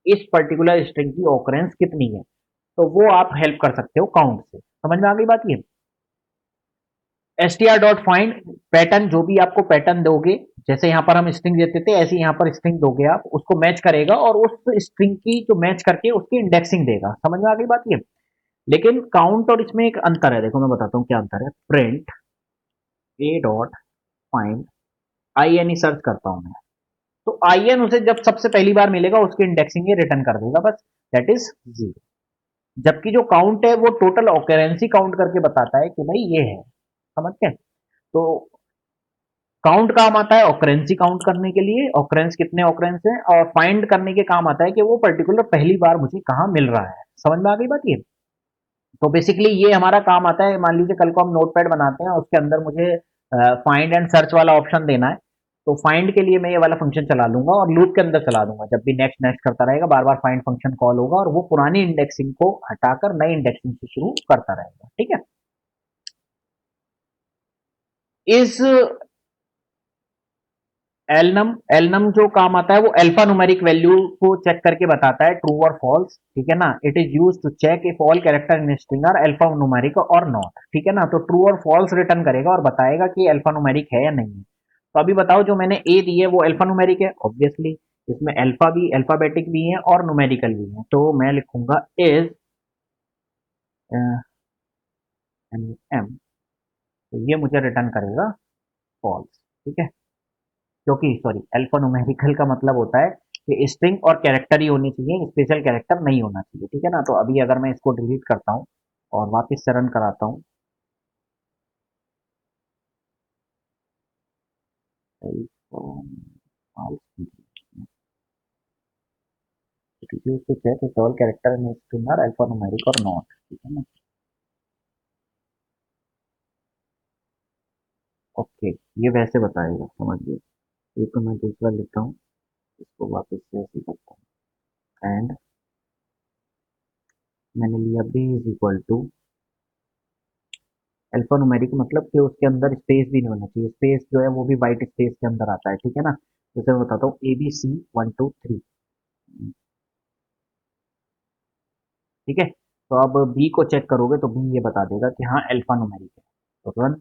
इस पर्टिकुलर स्ट्रिंग की ऑकरेंस कितनी है। तो वो आप हेल्प कर सकते हो काउंट से। समझ में आ गई बात ये? str.find पैटर्न, जो भी आपको पैटर्न दोगे, जैसे यहाँ पर हम स्ट्रिंग देते थे ऐसे यहाँ पर स्ट्रिंग दोगे आप, उसको मैच करेगा और उस स्ट्रिंग की जो मैच करके उसकी इंडेक्सिंग देगा। समझ में आ गई बात ये। लेकिन काउंट और इसमें एक अंतर है, देखो मैं बताता हूँ क्या अंतर है। Print a dot find in search करता हूं मैं, तो in उसे जब सबसे पहली बार मिलेगा उसकी इंडेक्सिंग ये रिटर्न कर देगा बस, दैट इज 0। जबकि जो काउंट है वो टोटल ऑकरेंसी काउंट करके बताता है कि भाई ये है। समझ गए। तो काउंट काम आता है ऑकरेंसी काउंट करने के लिए, ऑकरेंस कितने ऑकरेंस है, और फाइंड करने के काम आता है कि वो पर्टिकुलर पहली बार मुझे कहां मिल रहा है। समझ में आ गई बात ये। तो बेसिकली ये हमारा काम आता है। मान लीजिए कल को हम नोटपैड बनाते हैं, उसके अंदर मुझे फाइंड एंड सर्च वाला ऑप्शन देना है, तो फाइंड के लिए मैं ये वाला फंक्शन चला लूंगा और लूप के अंदर चला दूंगा। जब भी नेक्स्ट नेक्स्ट करता रहेगा, बार बार फाइंड फंक्शन कॉल होगा और वो पुरानी इंडेक्सिंग को हटाकर नई इंडेक्सिंग से शुरू करता रहेगा। ठीक है। इस एलनम जो काम आता है वो अल्फा न्यूमेरिक वैल्यू को चेक करके बताता है, ट्रू और फॉल्स। ठीक है ना। It is use to check if all character in string are alphanumeric और नॉट। ठीक है ना। तो ट्रू और फॉल्स रिटर्न करेगा और बताएगा कि अल्फा न्यूमेरिक है या नहीं है। तो अभी बताओ, जो मैंने ए दी है वो अल्फा न्यूमेरिक है ऑब्वियसली। इसमें अल्फा भी, अल्फाबेटिक भी है और न्यूमेरिकल भी है, तो मैं लिखूंगा इज एम, तो ये मुझे रिटर्न करेगा फॉल्स। ठीक है। क्योंकि सॉरी, अल्फा न्यूमेरिकल का मतलब होता है कि स्ट्रिंग और कैरेक्टर ही होनी चाहिए, स्पेशल कैरेक्टर नहीं होना चाहिए। ठीक है ना। तो अभी अगर मैं इसको डिलीट करता हूँ और वापस से रन कराता हूँ, तो check if all character in string are alphanumeric और नॉट। ठीक है ना। ओके, ये वैसे बताएगा, समझिए। ये तो मैं दूसरा लिखता हूँ, इसको वापस से ऐसे करता हूँ। एंड मैंने लिया B is equal to alphanumeric, मतलब कि उसके अंदर स्पेस भी नहीं होना चाहिए। स्पेस जो है वो भी वाइट स्पेस के अंदर आता है। ठीक है ना। जैसे मैं बताता हूँ ए बी सी 1 2 3। ठीक है। तो अब बी को चेक करोगे तो बी ये बता देगा कि हाँ अल्फा न्यूमेरिक है, तो रन।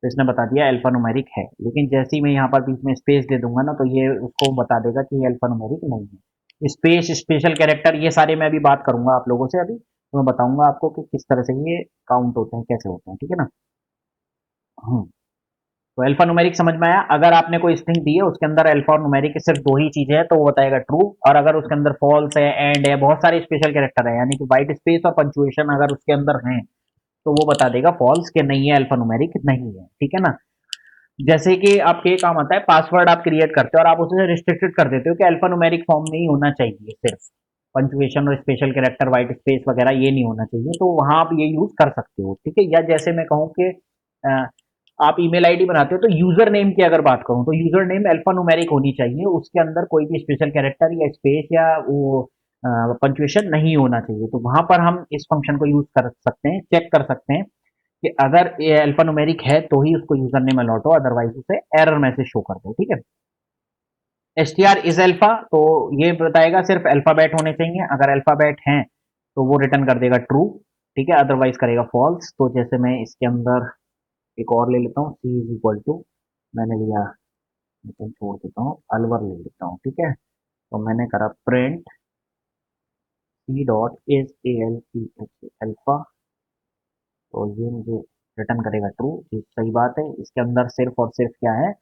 तो इसने बता दिया अल्फा न्यूमेरिक है। लेकिन जैसे ही मैं यहाँ पर बीच में स्पेस दे दूंगा ना, तो ये उसको बता देगा कि ये अल्फा न्यूमेरिक नहीं है। स्पेस, स्पेशल कैरेक्टर, ये सारे मैं अभी बात करूंगा आप लोगों से। अभी तो मैं बताऊंगा आपको कि किस तरह से ये काउंट होते हैं, कैसे होते हैं। ठीक है ना। हम्म। तो अल्फा न्यूमेरिक समझ में आया। अगर आपने कोई स्ट्रिंग दी है, उसके अंदर अल्फा और न्यूमेरिक की सिर्फ दो ही चीजें हैं, तो वो बताएगा ट्रू। और अगर उसके अंदर फॉल्स है, एंड है, बहुत सारे स्पेशल कैरेक्टर है, यानी कि व्हाइट स्पेस और पंक्चुएशन अगर उसके अंदर हैं, तो वो बता देगा फॉल्स के नहीं है, अल्फा न्यूमेरिक नहीं है। ठीक है ना। जैसे कि आपके काम आता है, पासवर्ड आप क्रिएट करते हो और आप उसे रिस्ट्रिक्टेड कर देते हो कि अल्फा न्यूमेरिक फॉर्म में ही होना चाहिए, सिर्फ पंक्चुएशन और स्पेशल कैरेक्टर, व्हाइट स्पेस वगैरह ये नहीं होना चाहिए, तो वहां आप ये यूज कर सकते हो। ठीक है। या जैसे मैं कहूँ कि आप ईमेल आईडी बनाते हो, तो यूजर नेम की अगर बात करूं, तो यूजर नेम अल्फा न्यूमेरिक होनी चाहिए, उसके अंदर कोई भी स्पेशल कैरेक्टर या स्पेस या वो पंक्चुएशन नहीं होना चाहिए। तो वहां पर हम इस फंक्शन को यूज कर सकते हैं, चेक कर सकते हैं कि अगर ये अल्फा न्यूमेरिक है तो ही उसको यूजर नेम अलॉट हो, अदरवाइज उसे एरर मैसेज शो कर दो। ठीक है। एसटीआर इज अल्फा, तो ये बताएगा सिर्फ अल्फाबेट होने चाहिए। अगर अल्फाबेट हैं तो वो रिटर्न कर देगा ट्रू। ठीक है। अदरवाइज करेगा फॉल्स। तो जैसे मैं इसके अंदर एक और ले लेता हूँ, सी इज इक्वल टू, मैंने लिया, लेकिन छोड़ देता हूँ, अलवर ले लेता हूँ। ठीक है। तो मैंने करा print C dot is A L P H alpha, तो ये मुझे रिटर्न करेगा ट्रू। ये सही बात है। इसके अंदर सिर्फ और सिर्फ क्या है,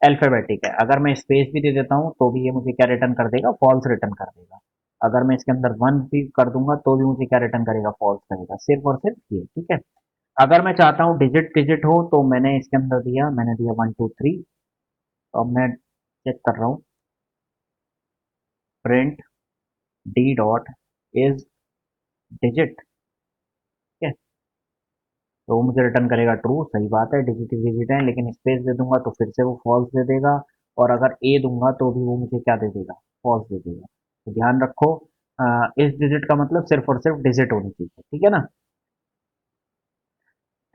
अल्फाबेटिक है। अगर मैं स्पेस भी दे देता हूँ तो भी ये मुझे क्या रिटर्न कर देगा, फॉल्स रिटर्न कर देगा। अगर मैं इसके अंदर वन भी कर दूंगा तो भी मुझे क्या रिटर्न करेगा, फॉल्स करेगा। सिर्फ और सिर्फ ये। ठीक है। अगर मैं चाहता हूँ डिजिट डिजिट हो, तो मैंने इसके अंदर दिया, मैंने दिया 1 2 3। तो अब मैं चेक कर रहा हूँ, print D dot is digit. ठीक है। तो वो मुझे रिटर्न करेगा ट्रू। सही बात है, डिजिट डिजिट है, लेकिन स्पेस दे दूंगा तो फिर से वो फॉल्स दे देगा। और अगर ए दूंगा तो भी वो मुझे क्या दे देगा, फॉल्स दे देगा। तो ध्यान रखो, इस डिजिट का मतलब सिर्फ और सिर्फ डिजिट होनी चाहिए। ठीक है ना।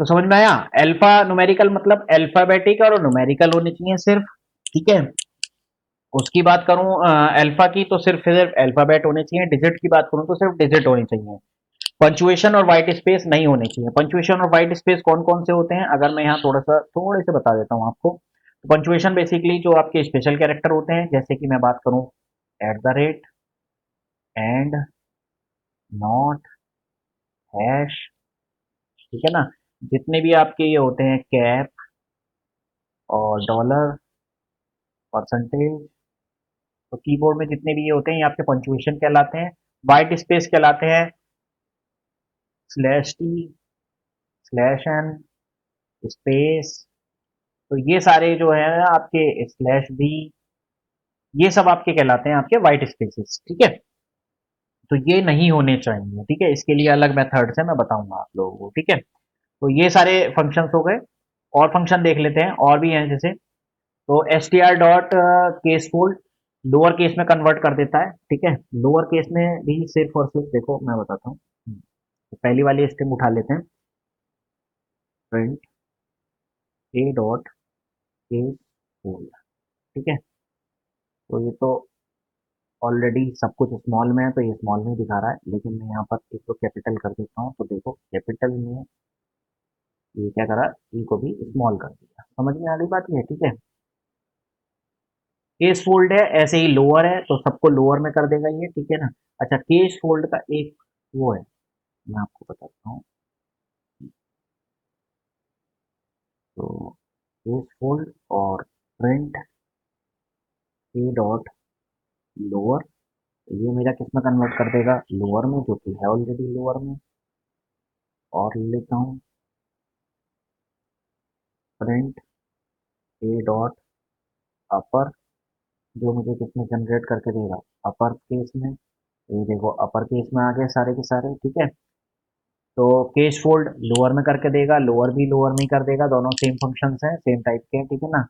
तो समझ में आया। अल्फा न्यूमेरिकल मतलब अल्फाबेटिक और न्यूमेरिकल होनी चाहिए सिर्फ। ठीक है। उसकी बात करूं अल्फा की, तो सिर्फ सिर्फ अल्फाबेट होने चाहिए। डिजिट की बात करूं तो सिर्फ डिजिट होनी चाहिए। पंचुएशन और व्हाइट स्पेस नहीं होने चाहिए। पंचुएशन और व्हाइट स्पेस कौन कौन से होते हैं, अगर मैं यहाँ थोड़े से बता देता हूँ आपको। तो पंचुएशन बेसिकली जो आपके स्पेशल कैरेक्टर होते हैं, जैसे कि मैं बात करूँ at the rate, and, not, hash, ठीक है ना, जितने भी आपके ये होते हैं कैप और डॉलर, परसेंटेज, तो कीबोर्ड में जितने भी ये होते हैं ये आपके पंचुएशन कहलाते हैं। व्हाइट स्पेस कहलाते हैं slash T, slash N, space, तो ये सारे जो है आपके स्लैश बी, ये सब आपके कहलाते हैं आपके व्हाइट स्पेसेस, ठीक है। तो ये नहीं होने चाहिए, ठीक है, इसके लिए अलग मेथड से मैं बताऊंगा आप लोगों को, ठीक है। तो ये सारे फंक्शंस हो गए, और फंक्शन देख लेते हैं, और भी हैं जैसे, तो S T R dot case fold lower case में कन्वर्ट कर देता है, ठीक है। लोअर केस में भी सिर्फ और सिर्फ देखो मैं बताता हूँ, तो पहली वाली स्ट्रिंग उठा लेते हैं, print A dot case fold, ठीक है। तो ये तो ऑलरेडी सब कुछ स्मॉल में है, तो ये स्मॉल में ही दिखा रहा है, लेकिन मैं यहाँ पर इसको कैपिटल कर देता हूँ, तो देखो कैपिटल में ये क्या करा, ई को भी स्मॉल कर दिया, समझ में आ गई बात ये, ठीक है। केस फोल्ड है, ऐसे ही लोअर है तो सबको लोअर में कर देगा ये, ठीक है ना। अच्छा, केस फोल्ड का एक वो है, मैं आपको बताता हूँ, तो केस फोल्ड और प्रिंट ए डॉट लोअर, ये मेरा किस में कन्वर्ट कर देगा, लोअर में, जो कि है ऑलरेडी लोअर में, और ले लेता हूँ प्रिंट ए डॉट अपर, जो मुझे किसमें जनरेट करके देगा, अपर केस में, ये देखो अपर केस में आ गए सारे के सारे, ठीक है। तो केस फोल्ड लोअर में करके देगा, लोअर भी लोअर में ही कर देगा, दोनों सेम फंक्शंस हैं, सेम टाइप के हैं, ठीक है ना।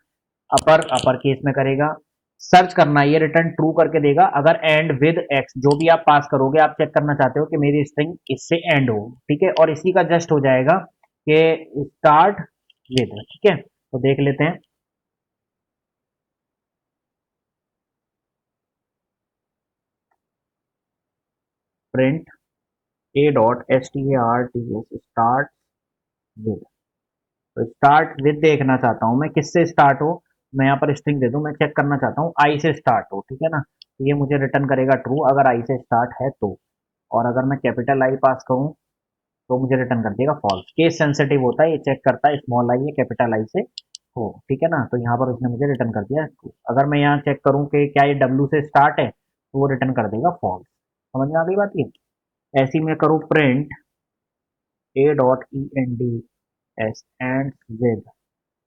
अपर केस में करेगा, सर्च करना, ये रिटर्न ट्रू करके देगा अगर एंड विद एक्स, जो भी आप पास करोगे, आप चेक करना चाहते हो कि मेरी स्ट्रिंग इससे एंड हो, ठीक है, और इसी का जस्ट हो जाएगा कि स्टार्ट विद, ठीक है। तो देख लेते हैं, print A dot S T A R T S start with, तो स्टार्ट विद देखना चाहता हूं मैं, किससे स्टार्ट हो, मैं यहाँ पर स्ट्रिंग दे दूं, मैं चेक करना चाहता हूँ आई से स्टार्ट हो, ठीक है ना। तो ये मुझे रिटर्न करेगा ट्रू अगर आई से स्टार्ट है तो, और अगर मैं कैपिटल आई पास करूं तो मुझे रिटर्न कर देगा फॉल्स। केस सेंसिटिव होता है, ये चेक करता है स्मॉल आई है कैपिटल आई से हो, ठीक है ना। तो यहाँ पर उसने मुझे रिटर्न कर दिया ट्रू। अगर मैं यहाँ चेक करूँ कि क्या ये डब्ल्यू से स्टार्ट है, तो वो रिटर्न कर देगा फॉल्स। समझ में आ गई बात ये। ऐसी मैं करूँ print A dot E N D S and with,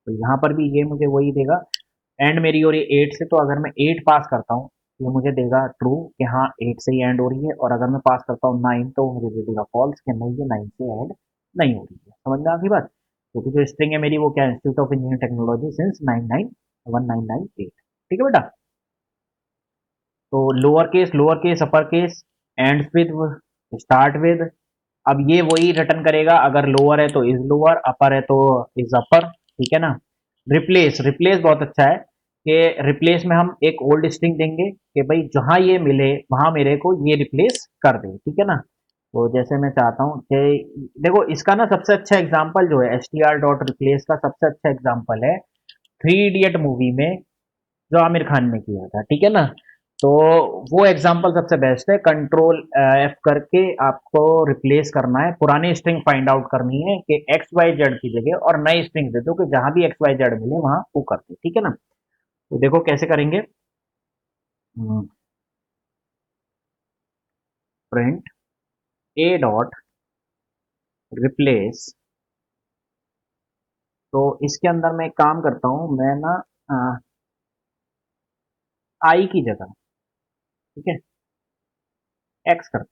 तो यहाँ पर भी ये मुझे वही देगा, एंड मेरी हो रही है 8 से, तो अगर मैं 8 पास करता हूँ ये मुझे देगा ट्रू कि हाँ 8 से ही एंड हो रही है, और अगर मैं पास करता हूँ 9 तो वो मुझे दे देगा फॉल्स कि नहीं ये 9 से एंड नहीं हो रही है। समझ में आ गई बात। क्योंकि जो स्ट्रिंग है मेरी वो क्या है, institute of engineering technology since 1998, ठीक है बेटा। तो lower case upper case, and with, start with, अब ये वही रिटर्न करेगा, अगर लोअर है तो इज लोअर, अपर है तो इज अपर, ठीक है ना। रिप्लेस, रिप्लेस बहुत अच्छा है कि रिप्लेस में हम एक ओल्ड स्ट्रिंग देंगे कि भाई जहां ये मिले वहां मेरे को ये रिप्लेस कर दे, ठीक है ना। तो जैसे मैं चाहता हूँ कि देखो इसका ना सबसे अच्छा एग्जांपल जो है S T R dot replace का सबसे अच्छा एग्जांपल है थ्री इडियट मूवी में, जो आमिर खान ने किया था, ठीक है ना। तो वो एग्जांपल सबसे बेस्ट है, कंट्रोल एफ करके आपको रिप्लेस करना है, पुरानी स्ट्रिंग फाइंड आउट करनी है कि एक्स वाई जेड की जगह, और नई स्ट्रिंग दे दो कि जहां भी एक्स वाई जेड मिले वहां वो करते, ठीक है ना। तो देखो कैसे करेंगे, प्रिंट ए डॉट रिप्लेस, तो इसके अंदर मैं एक काम करता हूं, मैं ना आई की जगह, ठीक है, एक्स करता हूं,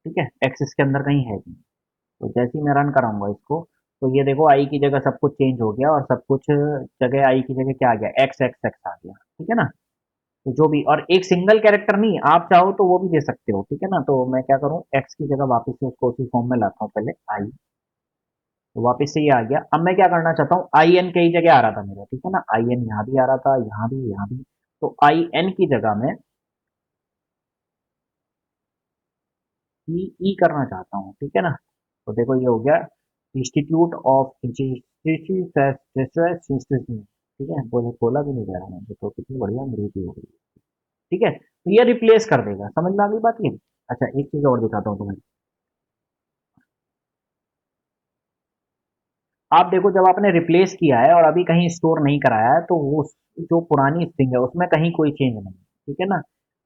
ठीक है, एक्स इसके अंदर कहीं है नहीं। तो जैसे ही मैं रन कराऊंगा इसको, तो ये देखो आई की जगह सब कुछ चेंज हो गया, और सब कुछ जगह आई की जगह क्या आ गया, एक्स एक्स एक्स आ गया, ठीक है ना। तो जो भी, और एक सिंगल कैरेक्टर नहीं, आप चाहो तो वो भी दे सकते हो, ठीक है ना। तो मैं क्या करूं, एक्स की जगह वापस से उसको उसी फॉर्म में लाता हूं, पहले आई, तो वापस से ये आ गया। अब मैं क्या करना चाहता हूँ, आई एन कई जगह आ रहा था मेरा, ठीक है ना, आई एन यहाँ भी आ रहा था, यहाँ भी, यहाँ भी, तो आई एन की जगह में ई करना चाहता हूँ, ठीक है ना। तो देखो ये हो गया इंस्टीट्यूट ऑफ, ठीक है, बोला भी नहीं जा रहा मुझे, तो कितनी बढ़िया अंग्रेजी हो गई। ठीक है, तो ये रिप्लेस कर देगा, समझ में आ गई बात ये। अच्छा एक चीज और दिखाता हूँ तुम्हें। आप देखो जब आपने रिप्लेस किया है और अभी कहीं स्टोर नहीं कराया है, तो वो जो पुरानी स्ट्रिंग है उसमें कहीं कोई चेंज नहीं है, ठीक है ना।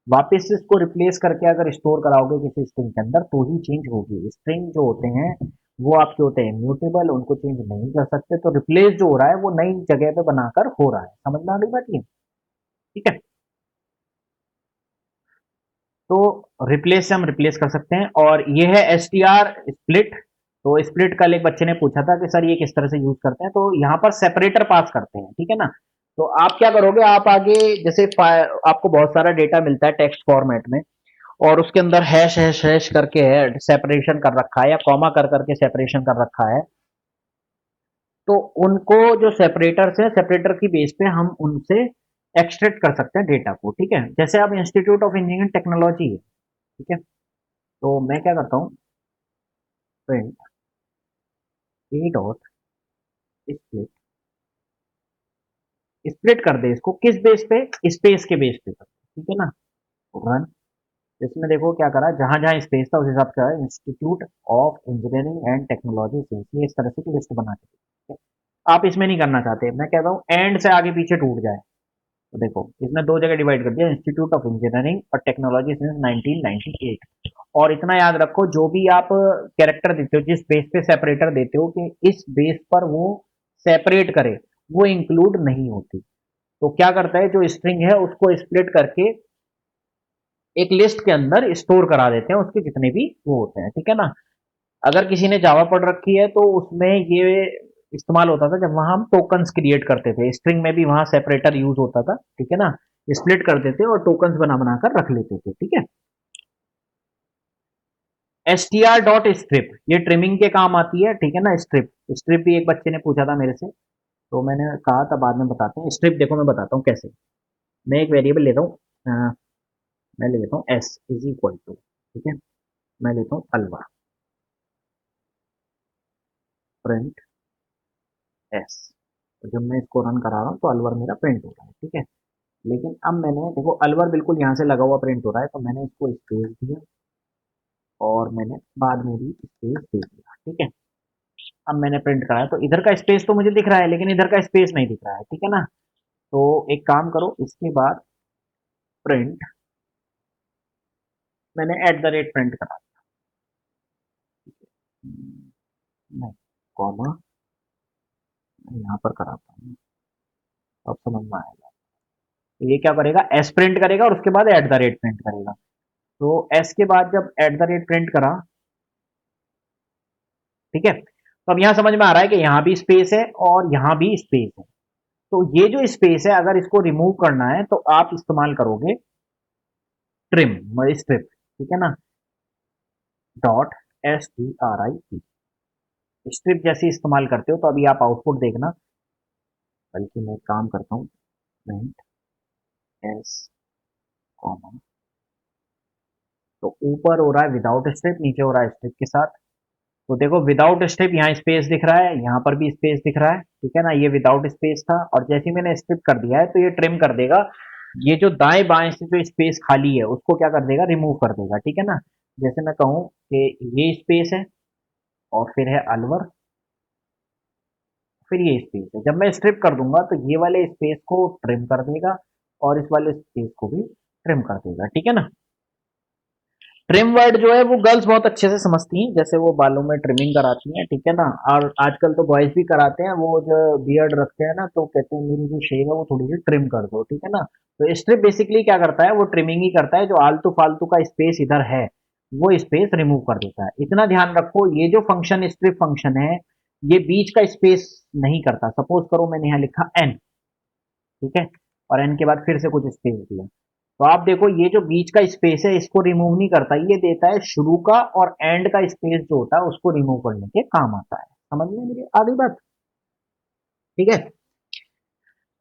वापस से इसको रिप्लेस करके अगर स्टोर कराओगे किसी स्ट्रिंग के अंदर तो ही चेंज होगी। स्ट्रिंग जो होते हैं वो आपके होते हैं म्यूटेबल, उनको चेंज नहीं कर सकते। तो रिप्लेस जो हो रहा है वो नई जगह पे बनाकर हो रहा है, समझ में आ गई बात ये, ठीक है। तो रिप्लेस से हम रिप्लेस कर सकते हैं। और ये है str स्प्लिट। तो स्प्लिट कल एक बच्चे ने पूछा था कि सर ये किस तरह से यूज करते हैं, तो यहाँ पर सेपरेटर पास करते हैं, ठीक है ना। तो आप क्या करोगे, आप आगे जैसे आपको बहुत सारा डेटा मिलता है टेक्स्ट फॉर्मेट में, और उसके अंदर हैश हैश हैश करके है सेपरेशन कर रखा है, या कॉमा कर करके सेपरेशन कर रखा है। तो उनको जो सेपरेटर्स है, सेपरेटर की बेस पे हम उनसे एक्सट्रैक्ट कर सकते हैं डेटा को, ठीक है। जैसे अब इंस्टीट्यूट ऑफ इंजीनियरिंग टेक्नोलॉजी है, ठीक है। तो मैं क्या करता हूँ, print A dot split, split कर दे इसको किस बेस पे, स्पेस के बेस पे, ठीक है ना। रन। इसमें देखो क्या करा, जहां जहां स्पेस था उस हिसाब से institute of engineering and technology से ये इस तरह से की लिस्ट बना के, ठीक है? आप इसमें नहीं करना चाहते, मैं कहता हूँ एंड से आगे पीछे टूट जाए। तो देखो इसमें दो जगह डिवाइड कर दिया, इंस्टीट्यूट ऑफ इंजीनियरिंग और टेक्नोलॉजी सिंस 1998। और इतना याद रखो, जो भी आप कैरेक्टर देते हो, जिस बेस पे सेपरेटर देते हो कि इस बेस पर वो सेपरेट करे, वो इंक्लूड नहीं होती। तो क्या करता है, जो स्ट्रिंग है उसको स्प्लिट करके एक लिस्ट के अंदर स्टोर करा देते हैं, उसके जितने भी वो होते हैं, ठीक है ना। अगर किसी ने जावा पढ़ रखी है तो उसमें ये इस्तेमाल होता था जब वहां हम टोकन्स क्रिएट करते थे, स्ट्रिंग में भी वहां सेपरेटर यूज होता था, ठीक है ना। स्प्लिट कर देते और टोकन्स बना बनाकर रख लेते थे, ठीक है। str डॉट स्ट्रिप ये ट्रिमिंग के काम आती है, ठीक है ना। स्ट्रिप, स्ट्रिप भी एक बच्चे ने पूछा था मेरे से, तो मैंने कहा था बाद में बताते हैं। स्ट्रिप देखो मैं बताता हूँ कैसे। मैं एक वेरिएबल लेता हूँ, मैं ले लेता हूँ s इज इक्वल टू, ठीक है, मैं लेता हूँ अलवा, प्रिंट s। तो जब मैं इसको रन करा रहा हूँ तो अलवर मेरा प्रिंट हो रहा है, ठीक है। लेकिन अब मैंने देखो अलवर बिल्कुल यहाँ से लगा हुआ प्रिंट हो रहा है, तो मैंने इसको स्पेस दिया और मैंने बाद में भी स्पेस दे दिया, ठीक है। अब मैंने प्रिंट कराया तो इधर का स्पेस तो मुझे दिख रहा है, लेकिन इधर का स्पेस नहीं दिख रहा है, ठीक है ना। तो एक काम करो, इसके बाद प्रिंट, मैंने एट द रेट प्रिंट करा दिया, नहीं कॉमा, मैं यहाँ पर कराता हूँ, अब समझ में आएगा। तो ये क्या करेगा, एस प्रिंट करेगा और उसके बाद एट द रेट प्रिंट करेगा। तो एस के बाद जब एट द रेट प्रिंट करा, ठीक है, तो अब यहां समझ में आ रहा है कि यहां भी स्पेस है और यहां भी स्पेस है। तो ये जो स्पेस है अगर इसको रिमूव करना है तो आप इस्तेमाल करोगे ट्रिम, स्ट्रिप, ठीक है ना, डॉट strik, स्ट्रिप जैसे इस्तेमाल करते हो। तो अभी आप आउटपुट देखना, बल्कि मैं एक काम करता हूँ, प्रिंट एस कॉमा, तो ऊपर हो रहा है विदाउट स्ट्रिप, नीचे हो रहा है स्ट्रिप के साथ। तो देखो विदाउट स्ट्रिप यहाँ स्पेस दिख रहा है, यहाँ पर भी स्पेस दिख रहा है, ठीक है ना। ये विदाउट स्पेस था और जैसे ही मैंने स्ट्रिप कर दिया है तो ये ट्रिम कर देगा। ये जो दाएं बाएं से जो स्पेस खाली है उसको क्या कर देगा, रिमूव कर देगा, ठीक है ना। जैसे मैं कहूँ कि ये स्पेस है और फिर है अलवर, फिर ये स्पेस है, जब मैं स्ट्रिप कर दूंगा तो ये वाले स्पेस को ट्रिम कर देगा और इस वाले स्पेस को भी ट्रिम कर देगा, ठीक है ना। ट्रिम वर्ड जो है वो गर्ल्स बहुत अच्छे से समझती हैं, जैसे वो बालों में ट्रिमिंग कराती हैं, ठीक है ना। और आजकल तो बॉयज भी कराते हैं, वो जो बियर्ड रखते हैं ना तो कहते हैं मेरी जो शेव है वो थोड़ी सी ट्रिम कर दो, ठीक है ना। तो स्ट्रिप बेसिकली क्या करता है, वो ट्रिमिंग ही करता है, जो आलतू फालतू का स्पेस इधर है वो स्पेस रिमूव कर देता है। इतना ध्यान रखो, ये जो फंक्शन स्ट्रिप फंक्शन है ये बीच का स्पेस नहीं करता। सपोज करो मैंने यहाँ लिखा एन, ठीक है, और एन के बाद फिर से कुछ स्पेस दिया, तो आप देखो ये जो बीच का स्पेस है इसको रिमूव नहीं करता, ये देता है शुरू का और एंड का स्पेस जो होता है उसको रिमूव करने के काम आता है। समझ में मेरी आ गई बात, ठीक है।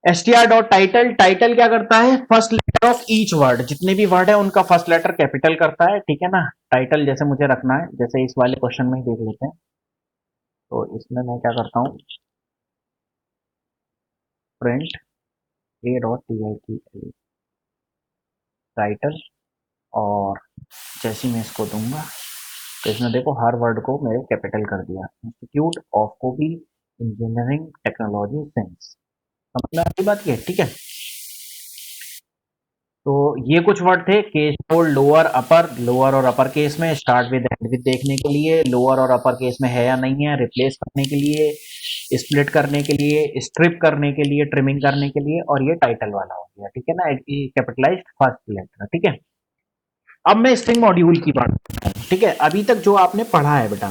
str डॉट टाइटल, टाइटल क्या करता है, first letter letter of each word, जितने भी वर्ड है उनका फर्स्ट लेटर कैपिटल करता है, ठीक है ना। टाइटल जैसे मुझे रखना है, जैसे इस वाले क्वेश्चन में ही देख लेते हैं। तो इसमें मैं क्या करता हूँ, प्रिंट a.tit टाइटल, और जैसे ही मैं इसको दूंगा तो इसमें देखो हर वर्ड को मेरे कैपिटल कर दिया। इंस्टीट्यूट ऑफ कोबी इंजीनियरिंग टेक्नोलॉजी साइंस, समझना आपकी बात ये, ठीक है। तो ये कुछ वर्ड थे, case hold, lower upper, lower और अपर केस में, स्टार्ट विद एंड विद देखने के लिए, लोअर और अपर केस में है या नहीं है, रिप्लेस करने के लिए, स्प्लिट करने के लिए, स्ट्रिप करने के लिए, ट्रिमिंग करने के लिए, और ये टाइटल वाला हो गया, ठीक है ना, कैपिटलाइज्ड फर्स्ट लेटर, ठीक है। अब मैं स्ट्रिंग मॉड्यूल की बात करता हूं, ठीक है। अभी तक जो आपने पढ़ा है बेटा,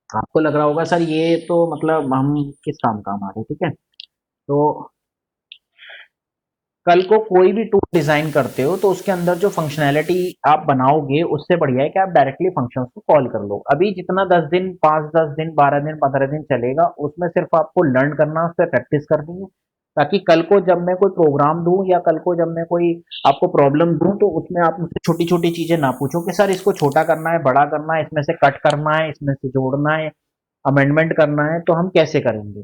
आपको लग रहा होगा सर ये तो मतलब हम किस काम काम आ रहे, ठीक है। तो कल को कोई भी टूल डिजाइन करते हो तो उसके अंदर जो फंक्शनैलिटी आप बनाओगे उससे बढ़िया है कि आप डायरेक्टली फंक्शंस को कॉल कर लो। अभी जितना 10 दिन, 5, 10 दिन, 12 दिन, 15 दिन चलेगा, उसमें सिर्फ आपको लर्न करना, उस पर प्रैक्टिस करनी है, ताकि कल को जब मैं कोई प्रोग्राम दूं या कल को जब मैं कोई आपको प्रॉब्लम दूं तो उसमें आप मुझसे छोटी छोटी चीजें ना पूछो कि सर इसको छोटा करना है, बड़ा करना है, इसमें से कट करना है, इसमें से जोड़ना है, अमेंडमेंट करना है, तो हम कैसे करेंगे।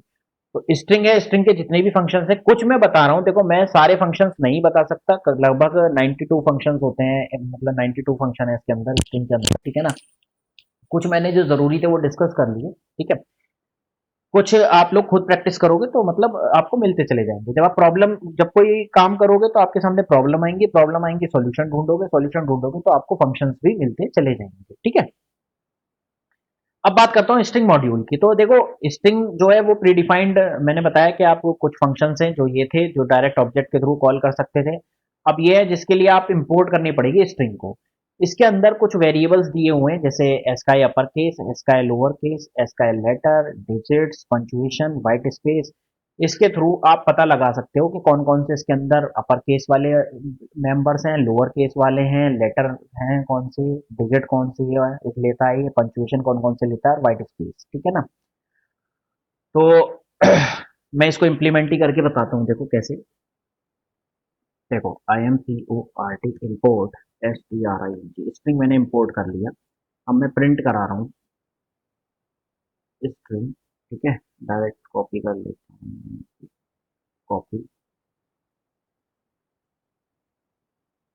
तो स्ट्रिंग है, स्ट्रिंग के जितने भी फंक्शंस है, कुछ मैं बता रहा हूँ, देखो मैं सारे फंक्शंस नहीं बता सकता, लगभग 92 फंक्शंस होते हैं, मतलब 92 फंक्शन है इसके अंदर, स्ट्रिंग के अंदर, ठीक है ना। कुछ मैंने जो जरूरी थे वो डिस्कस कर लिए, ठीक है। कुछ आप लोग खुद प्रैक्टिस करोगे तो मतलब आपको मिलते चले जाएंगे। जब आप प्रॉब्लम, जब कोई काम करोगे तो आपके सामने प्रॉब्लम आएंगी, प्रॉब्लम आएंगी, सॉल्यूशन ढूंढोगे, सॉल्यूशन ढूंढोगे तो आपको फंक्शंस भी मिलते चले जाएंगे, ठीक है। अब बात करता हूँ स्ट्रिंग मॉड्यूल की। तो देखो स्ट्रिंग जो है वो प्री डिफाइंड, मैंने बताया कि आप कुछ फंक्शंस हैं जो ये थे जो डायरेक्ट ऑब्जेक्ट के थ्रू कॉल कर सकते थे। अब ये है जिसके लिए आप इंपोर्ट करनी पड़ेगी स्ट्रिंग को। इसके अंदर कुछ वेरिएबल्स दिए हुए हैं, जैसे ascii upper case, ascii lower case, ascii letter, digits, punctuation, white space. इसके थ्रू आप पता लगा सकते हो कि कौन कौन से इसके अंदर अपर केस वाले मेंबर्स हैं, लोअर केस वाले हैं, लेटर हैं कौन से, डिजिट कौन सी है लेता है, पंक्चुएशन कौन कौन से लेता है, व्हाइट स्पेस, ठीक है ना। तो मैं इसको इम्प्लीमेंट ही करके बताता हूँ, देखो कैसे। देखो IMPORT इम्पोर्ट, STRING स्ट्रिंग मैंने इम्पोर्ट कर लिया। अब मैं प्रिंट करा रहा हूँ स्ट्रिंग, ठीक है। डायरेक्ट कॉपी कर लेता हूँ, कॉपी,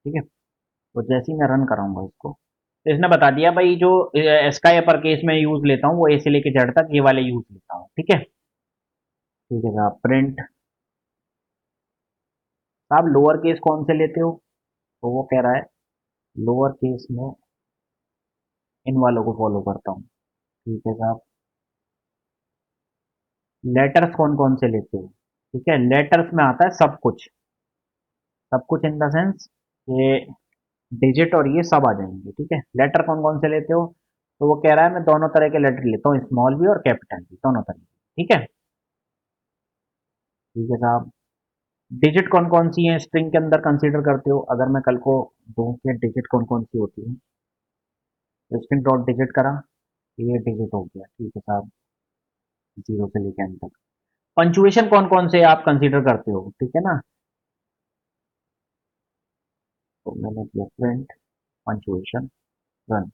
ठीक है। तो जैसे ही मैं रन कराऊंगा इसको, तो इसने बता दिया भाई जो स्काई अपर केस में यूज लेता हूँ वो ए से लेके जेड तक ये वाले यूज लेता हूँ, ठीक है। ठीक है साहब, प्रिंट, साहब लोअर केस कौन से लेते हो, तो वो कह रहा है लोअर केस में इन वालों को फॉलो करता हूँ, ठीक है साहब। लेटर्स कौन कौन से लेते हो, ठीक है। लेटर्स में आता है सब कुछ, सब कुछ इन द सेंस ये डिजिट और ये सब आ जाएंगे, ठीक है। लेटर कौन कौन से लेते हो, तो वो कह रहा है मैं दोनों तरह के लेटर लेता हूँ, स्मॉल भी और कैपिटल भी, दोनों तरह के, ठीक है। ठीक है साहब, डिजिट कौन कौन सी है स्ट्रिंग के अंदर कंसीडर करते हो, अगर मैं कल को दूं कि डिजिट कौन कौन सी होती है, तो स्ट्रिंग डॉट डिजिट करा, ये डिजिट हो गया, ठीक है साहब, जीरो से लेकर एंड तक। पंचुएशन कौन कौन से आप कंसीडर करते हो, ठीक है ना। तो मैंने किया print punctuation run,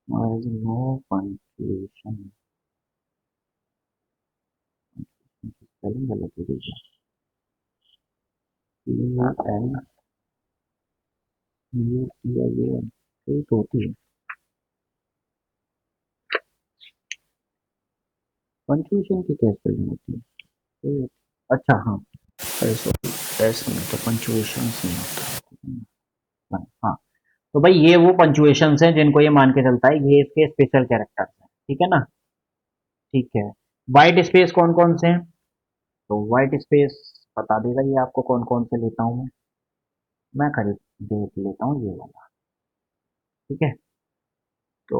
no punctuation, spelling गलत हो गई है, PUNCUEN एक होती है पंचुएशन की, क्या स्पेलिंग होती है, अच्छा हाँ, सॉरी, एस में तो पंचुएशन नहीं होता है, हाँ। तो भाई ये वो पंचुएशन हैं जिनको ये मान के चलता है ये इसके स्पेशल कैरेक्टर्स हैं, ठीक है ना। ठीक है, व्हाइट स्पेस कौन कौन से हैं, तो व्हाइट स्पेस बता देगा ये आपको कौन कौन से लेता हूँ मैं खरीद देख लेता हूँ ये वाला, ठीक है। तो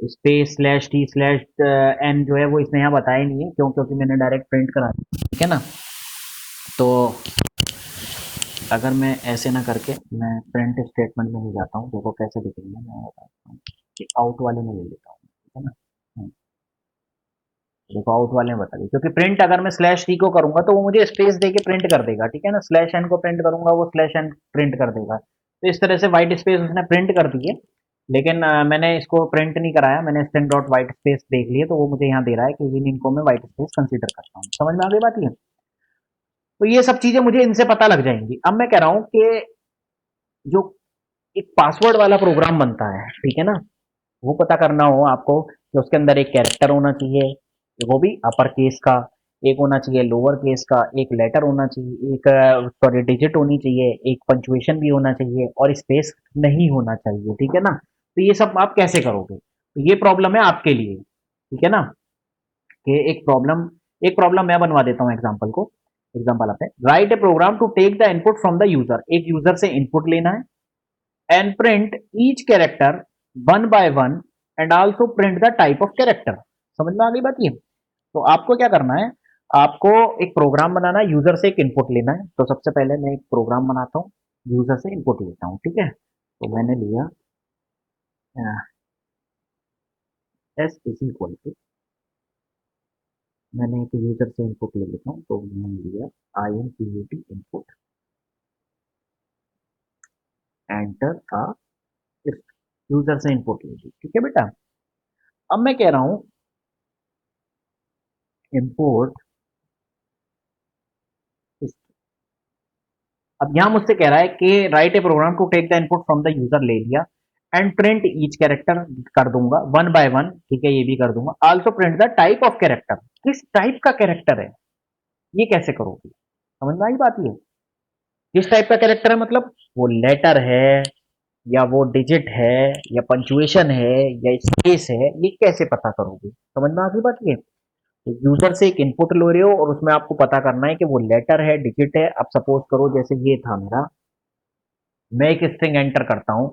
space slash T slash N जो है वो इसने यहाँ बताया नहीं है, क्यों, क्योंकि मैंने डायरेक्ट प्रिंट करा दिया, ठीक है ना। तो अगर मैं ऐसे ना करके मैं प्रिंट स्टेटमेंट में नहीं जाता हूँ, देखो कैसे दिखेंगे मैं बताता हूँ, आउट वाले में ले लेता हूँ, ठीक है ना। देखो आउट वाले में बता दी, क्योंकि प्रिंट अगर मैं स्लैश टी को करूंगा तो वो मुझे स्पेस देके प्रिंट कर देगा, ठीक है ना। स्लैश एन को प्रिंट करूंगा वो स्लैश एन प्रिंट कर देगा। तो इस तरह से व्हाइट स्पेस उसने प्रिंट कर दी है, लेकिन मैंने इसको प्रिंट नहीं कराया, मैंने स्ट्रिंग डॉट व्हाइट स्पेस देख लिए, तो वो मुझे यहाँ दे रहा है कि इनको मैं व्हाइट स्पेस कंसीडर करता हूँ। समझ में आ गई बात ये। तो ये सब चीजें मुझे इनसे पता लग जाएंगी। अब मैं कह रहा हूँ कि जो एक पासवर्ड वाला प्रोग्राम बनता है, ठीक है ना, वो पता करना हो आपको कि उसके अंदर एक कैरेक्टर होना चाहिए, वो भी अपर केस का, एक होना चाहिए लोअर केस का, एक लेटर होना चाहिए, एक सॉरी डिजिट होनी चाहिए, एक पंचुएशन भी होना चाहिए और स्पेस नहीं होना चाहिए, ठीक है ना। तो ये सब आप कैसे करोगे, तो ये प्रॉब्लम है आपके लिए, ठीक है ना। कि एक प्रॉब्लम मैं बनवा देता हूँ एग्जाम्पल को। एग्जाम्पल आते हैं, write a program to take the input from the user. एक यूजर से इनपुट लेना है and print each character one by one and also print the type of character। समझ में आ गई बात ये। तो आपको क्या करना है, आपको एक प्रोग्राम बनाना है, यूजर से एक इनपुट लेना है। तो सबसे पहले मैं एक प्रोग्राम बनाता हूँ, यूजर से इनपुट लेता हूँ, ठीक है। तो मैंने लिया एस इज इक्वल टू, मैंने एक यूजर से इनपुट ले लेता हूँ, तो मैंने लिया I N P U T input, enter का यूजर से इनपुट ले ली, ठीक है बेटा। अब मैं कह रहा हूँ इम्पोर्ट, अब यहां मुझसे कह रहा है कि write a program to take the input from the user, ले लिया, एंड प्रिंट ईच कैरेक्टर कर दूंगा वन बाय वन, ठीक है, ये भी कर दूंगा। Also print the type of character, किस टाइप का कैरेक्टर है, ये कैसे करोगे, समझ में आई बात ये। किस टाइप का कैरेक्टर है मतलब वो लेटर है या वो डिजिट है या पंचुएशन है या स्पेस है, ये कैसे पता करोगे, समझ में आ गई बात ये। यूजर से एक इनपुट लो रहे हो और उसमें आपको पता करना है कि वो लेटर है डिजिट है। अब सपोज करो जैसे ये था मेरा, मैं एक स्ट्रिंग एंटर करता हूं,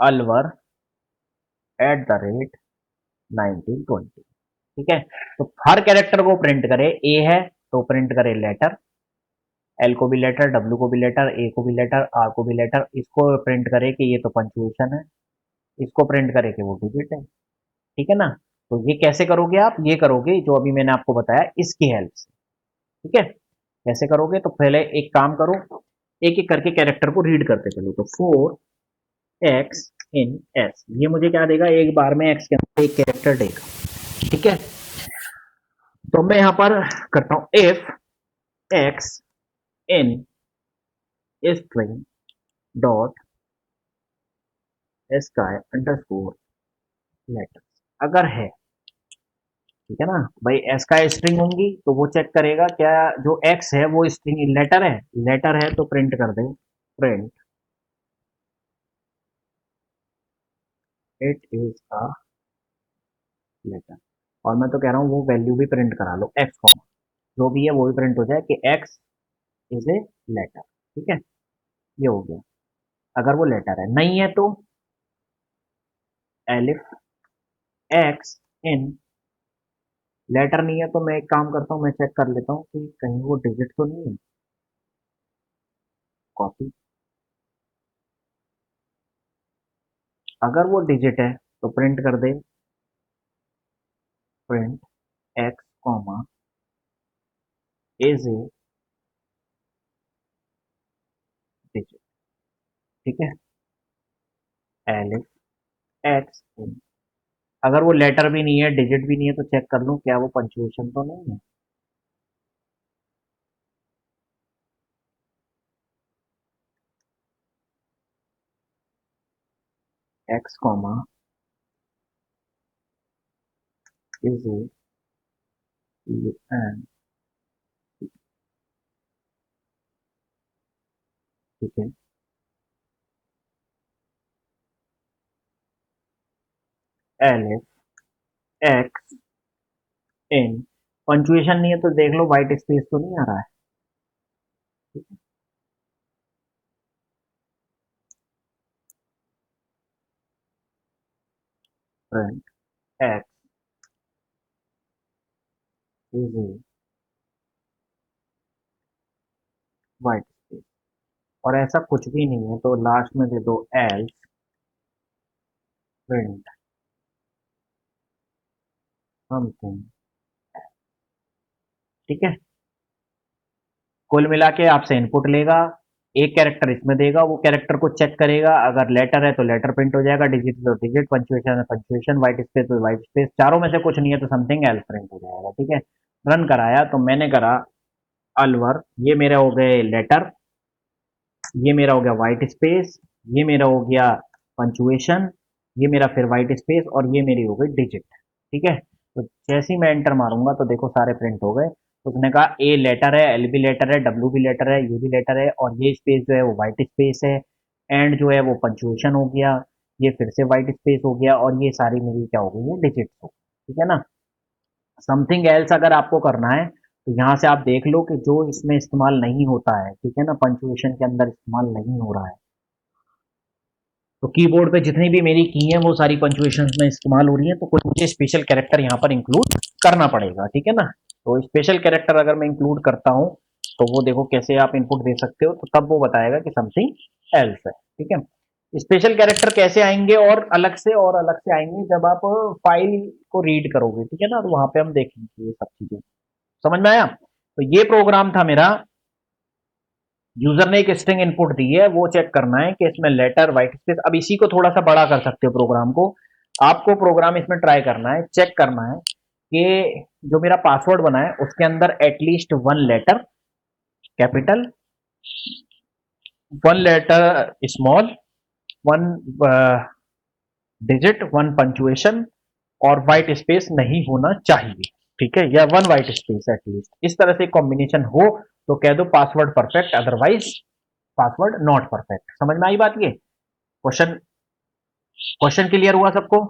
अलवर एट द रेट 1920, ठीक है। तो हर कैरेक्टर को प्रिंट करे, ए है तो प्रिंट करे लेटर, एल को भी लेटर, डब्ल्यू को भी लेटर, ए को भी लेटर, आर को भी लेटर, इसको प्रिंट करे कि ये तो पंचुएशन है, इसको प्रिंट करे कि वो डिजिट है, ठीक है ना। तो ये कैसे करोगे आप, ये करोगे जो अभी मैंने आपको बताया इसकी हेल्प से, ठीक है। कैसे करोगे, तो पहले एक काम करो, एक एक करके कैरेक्टर को रीड करते चलो। तो 4x इन s, ये मुझे क्या देगा, एक बार में x के अंदर एक कैरेक्टर देगा, ठीक है। तो मैं यहां पर करता हूं if x in string dot ascii underscore letter, अगर है, ठीक है ना भाई, एस का स्ट्रिंग होंगी तो वो चेक करेगा क्या जो एक्स है वो स्ट्रिंग लेटर है, लेटर है तो प्रिंट कर दे, print it is a letter. और मैं तो कह रहा हूँ वो वैल्यू भी प्रिंट करा लो, एक्स कॉमा जो भी है वो भी प्रिंट हो जाए कि एक्स इज ए लेटर, ठीक है। ये हो गया, अगर वो लेटर है, नहीं है तो एलिफ एक्स इन, लेटर नहीं है तो मैं एक काम करता हूँ, मैं चेक कर लेता हूँ कि कहीं वो डिजिट तो नहीं है, कॉपी, अगर वो डिजिट है तो प्रिंट कर दे, print x comma is a digit, ठीक है, एलिफ एक्स इन। अगर वो लेटर भी नहीं है डिजिट भी नहीं है तो चेक कर लूं क्या वो पंचुएशन तो नहीं है, X comma is A U N, ठीक है, एलिफ एक्स इन, पंचुएशन नहीं है तो देख लो व्हाइट स्पेस तो नहीं आ रहा है, ठीक है, print x is a white space, और ऐसा कुछ भी नहीं है तो लास्ट में दे दो एल्स प्रिंट समथिंग, ठीक है। कुल मिला के आपसे इनपुट लेगा, एक कैरेक्टर इसमें देगा, वो कैरेक्टर को चेक करेगा, अगर लेटर है तो लेटर प्रिंट हो जाएगा, डिजिट है तो डिजिट, पंचुएशन है पंचुएशन, व्हाइट स्पेस तो व्हाइट स्पेस, चारों में से कुछ नहीं है तो समथिंग एल्स प्रिंट हो जाएगा, ठीक है। रन कराया तो मैंने करा अलवर, ये मेरे हो गए लेटर, ये मेरा हो गया व्हाइट स्पेस, ये मेरा हो गया पंचुएशन, ये मेरा फिर व्हाइट स्पेस और ये मेरी हो गई डिजिट, ठीक है। तो जैसे ही मैं एंटर मारूंगा तो देखो सारे प्रिंट हो गए। तो उसने कहा ए लेटर है, एल भी लेटर है, डब्ल्यू भी लेटर है, ये भी लेटर है और ये स्पेस जो है वो व्हाइट स्पेस है, एंड जो है वो पंचुएशन हो गया, ये फिर से व्हाइट स्पेस हो गया और ये सारी मेरी क्या हो गई है डिजिट्स हो, ठीक है ना। समथिंग एल्स अगर आपको करना है तो यहाँ से आप देख लो कि जो इसमें इस्तेमाल नहीं होता है, ठीक है ना, पंचुएशन के अंदर इस्तेमाल नहीं हो रहा है, तो कीबोर्ड पे जितनी भी मेरी की है वो सारी पंचुएशन में इस्तेमाल हो रही है, तो कुछ मुझे स्पेशल कैरेक्टर यहाँ पर इंक्लूड करना पड़ेगा, ठीक है ना। तो स्पेशल कैरेक्टर अगर मैं इंक्लूड करता हूँ तो वो देखो कैसे आप इनपुट दे सकते हो, तो तब वो बताएगा कि समथिंग एल्स है, ठीक है। स्पेशल कैरेक्टर कैसे आएंगे और अलग से आएंगे जब आप फाइल को रीड करोगे, ठीक है ना, तो वहां पे हम देखेंगे ये सब चीजें। समझ में आया? तो ये प्रोग्राम था मेरा, यूजर ने एक स्ट्रिंग इनपुट दी है, वो चेक करना है कि इसमें लेटर व्हाइट स्पेस, अब इसी को थोड़ा सा बड़ा कर सकते हो प्रोग्राम को, आपको प्रोग्राम इसमें ट्राई करना है, चेक करना है कि जो मेरा पासवर्ड बना है उसके अंदर at least one letter capital, one letter small, one digit, one punctuation और व्हाइट स्पेस नहीं होना चाहिए, ठीक है, या वन व्हाइट स्पेस एटलीस्ट, इस तरह से कॉम्बिनेशन हो तो कह दो password perfect, otherwise password not perfect. समझ में आई बात? ये क्वेश्चन क्लियर हुआ सबको?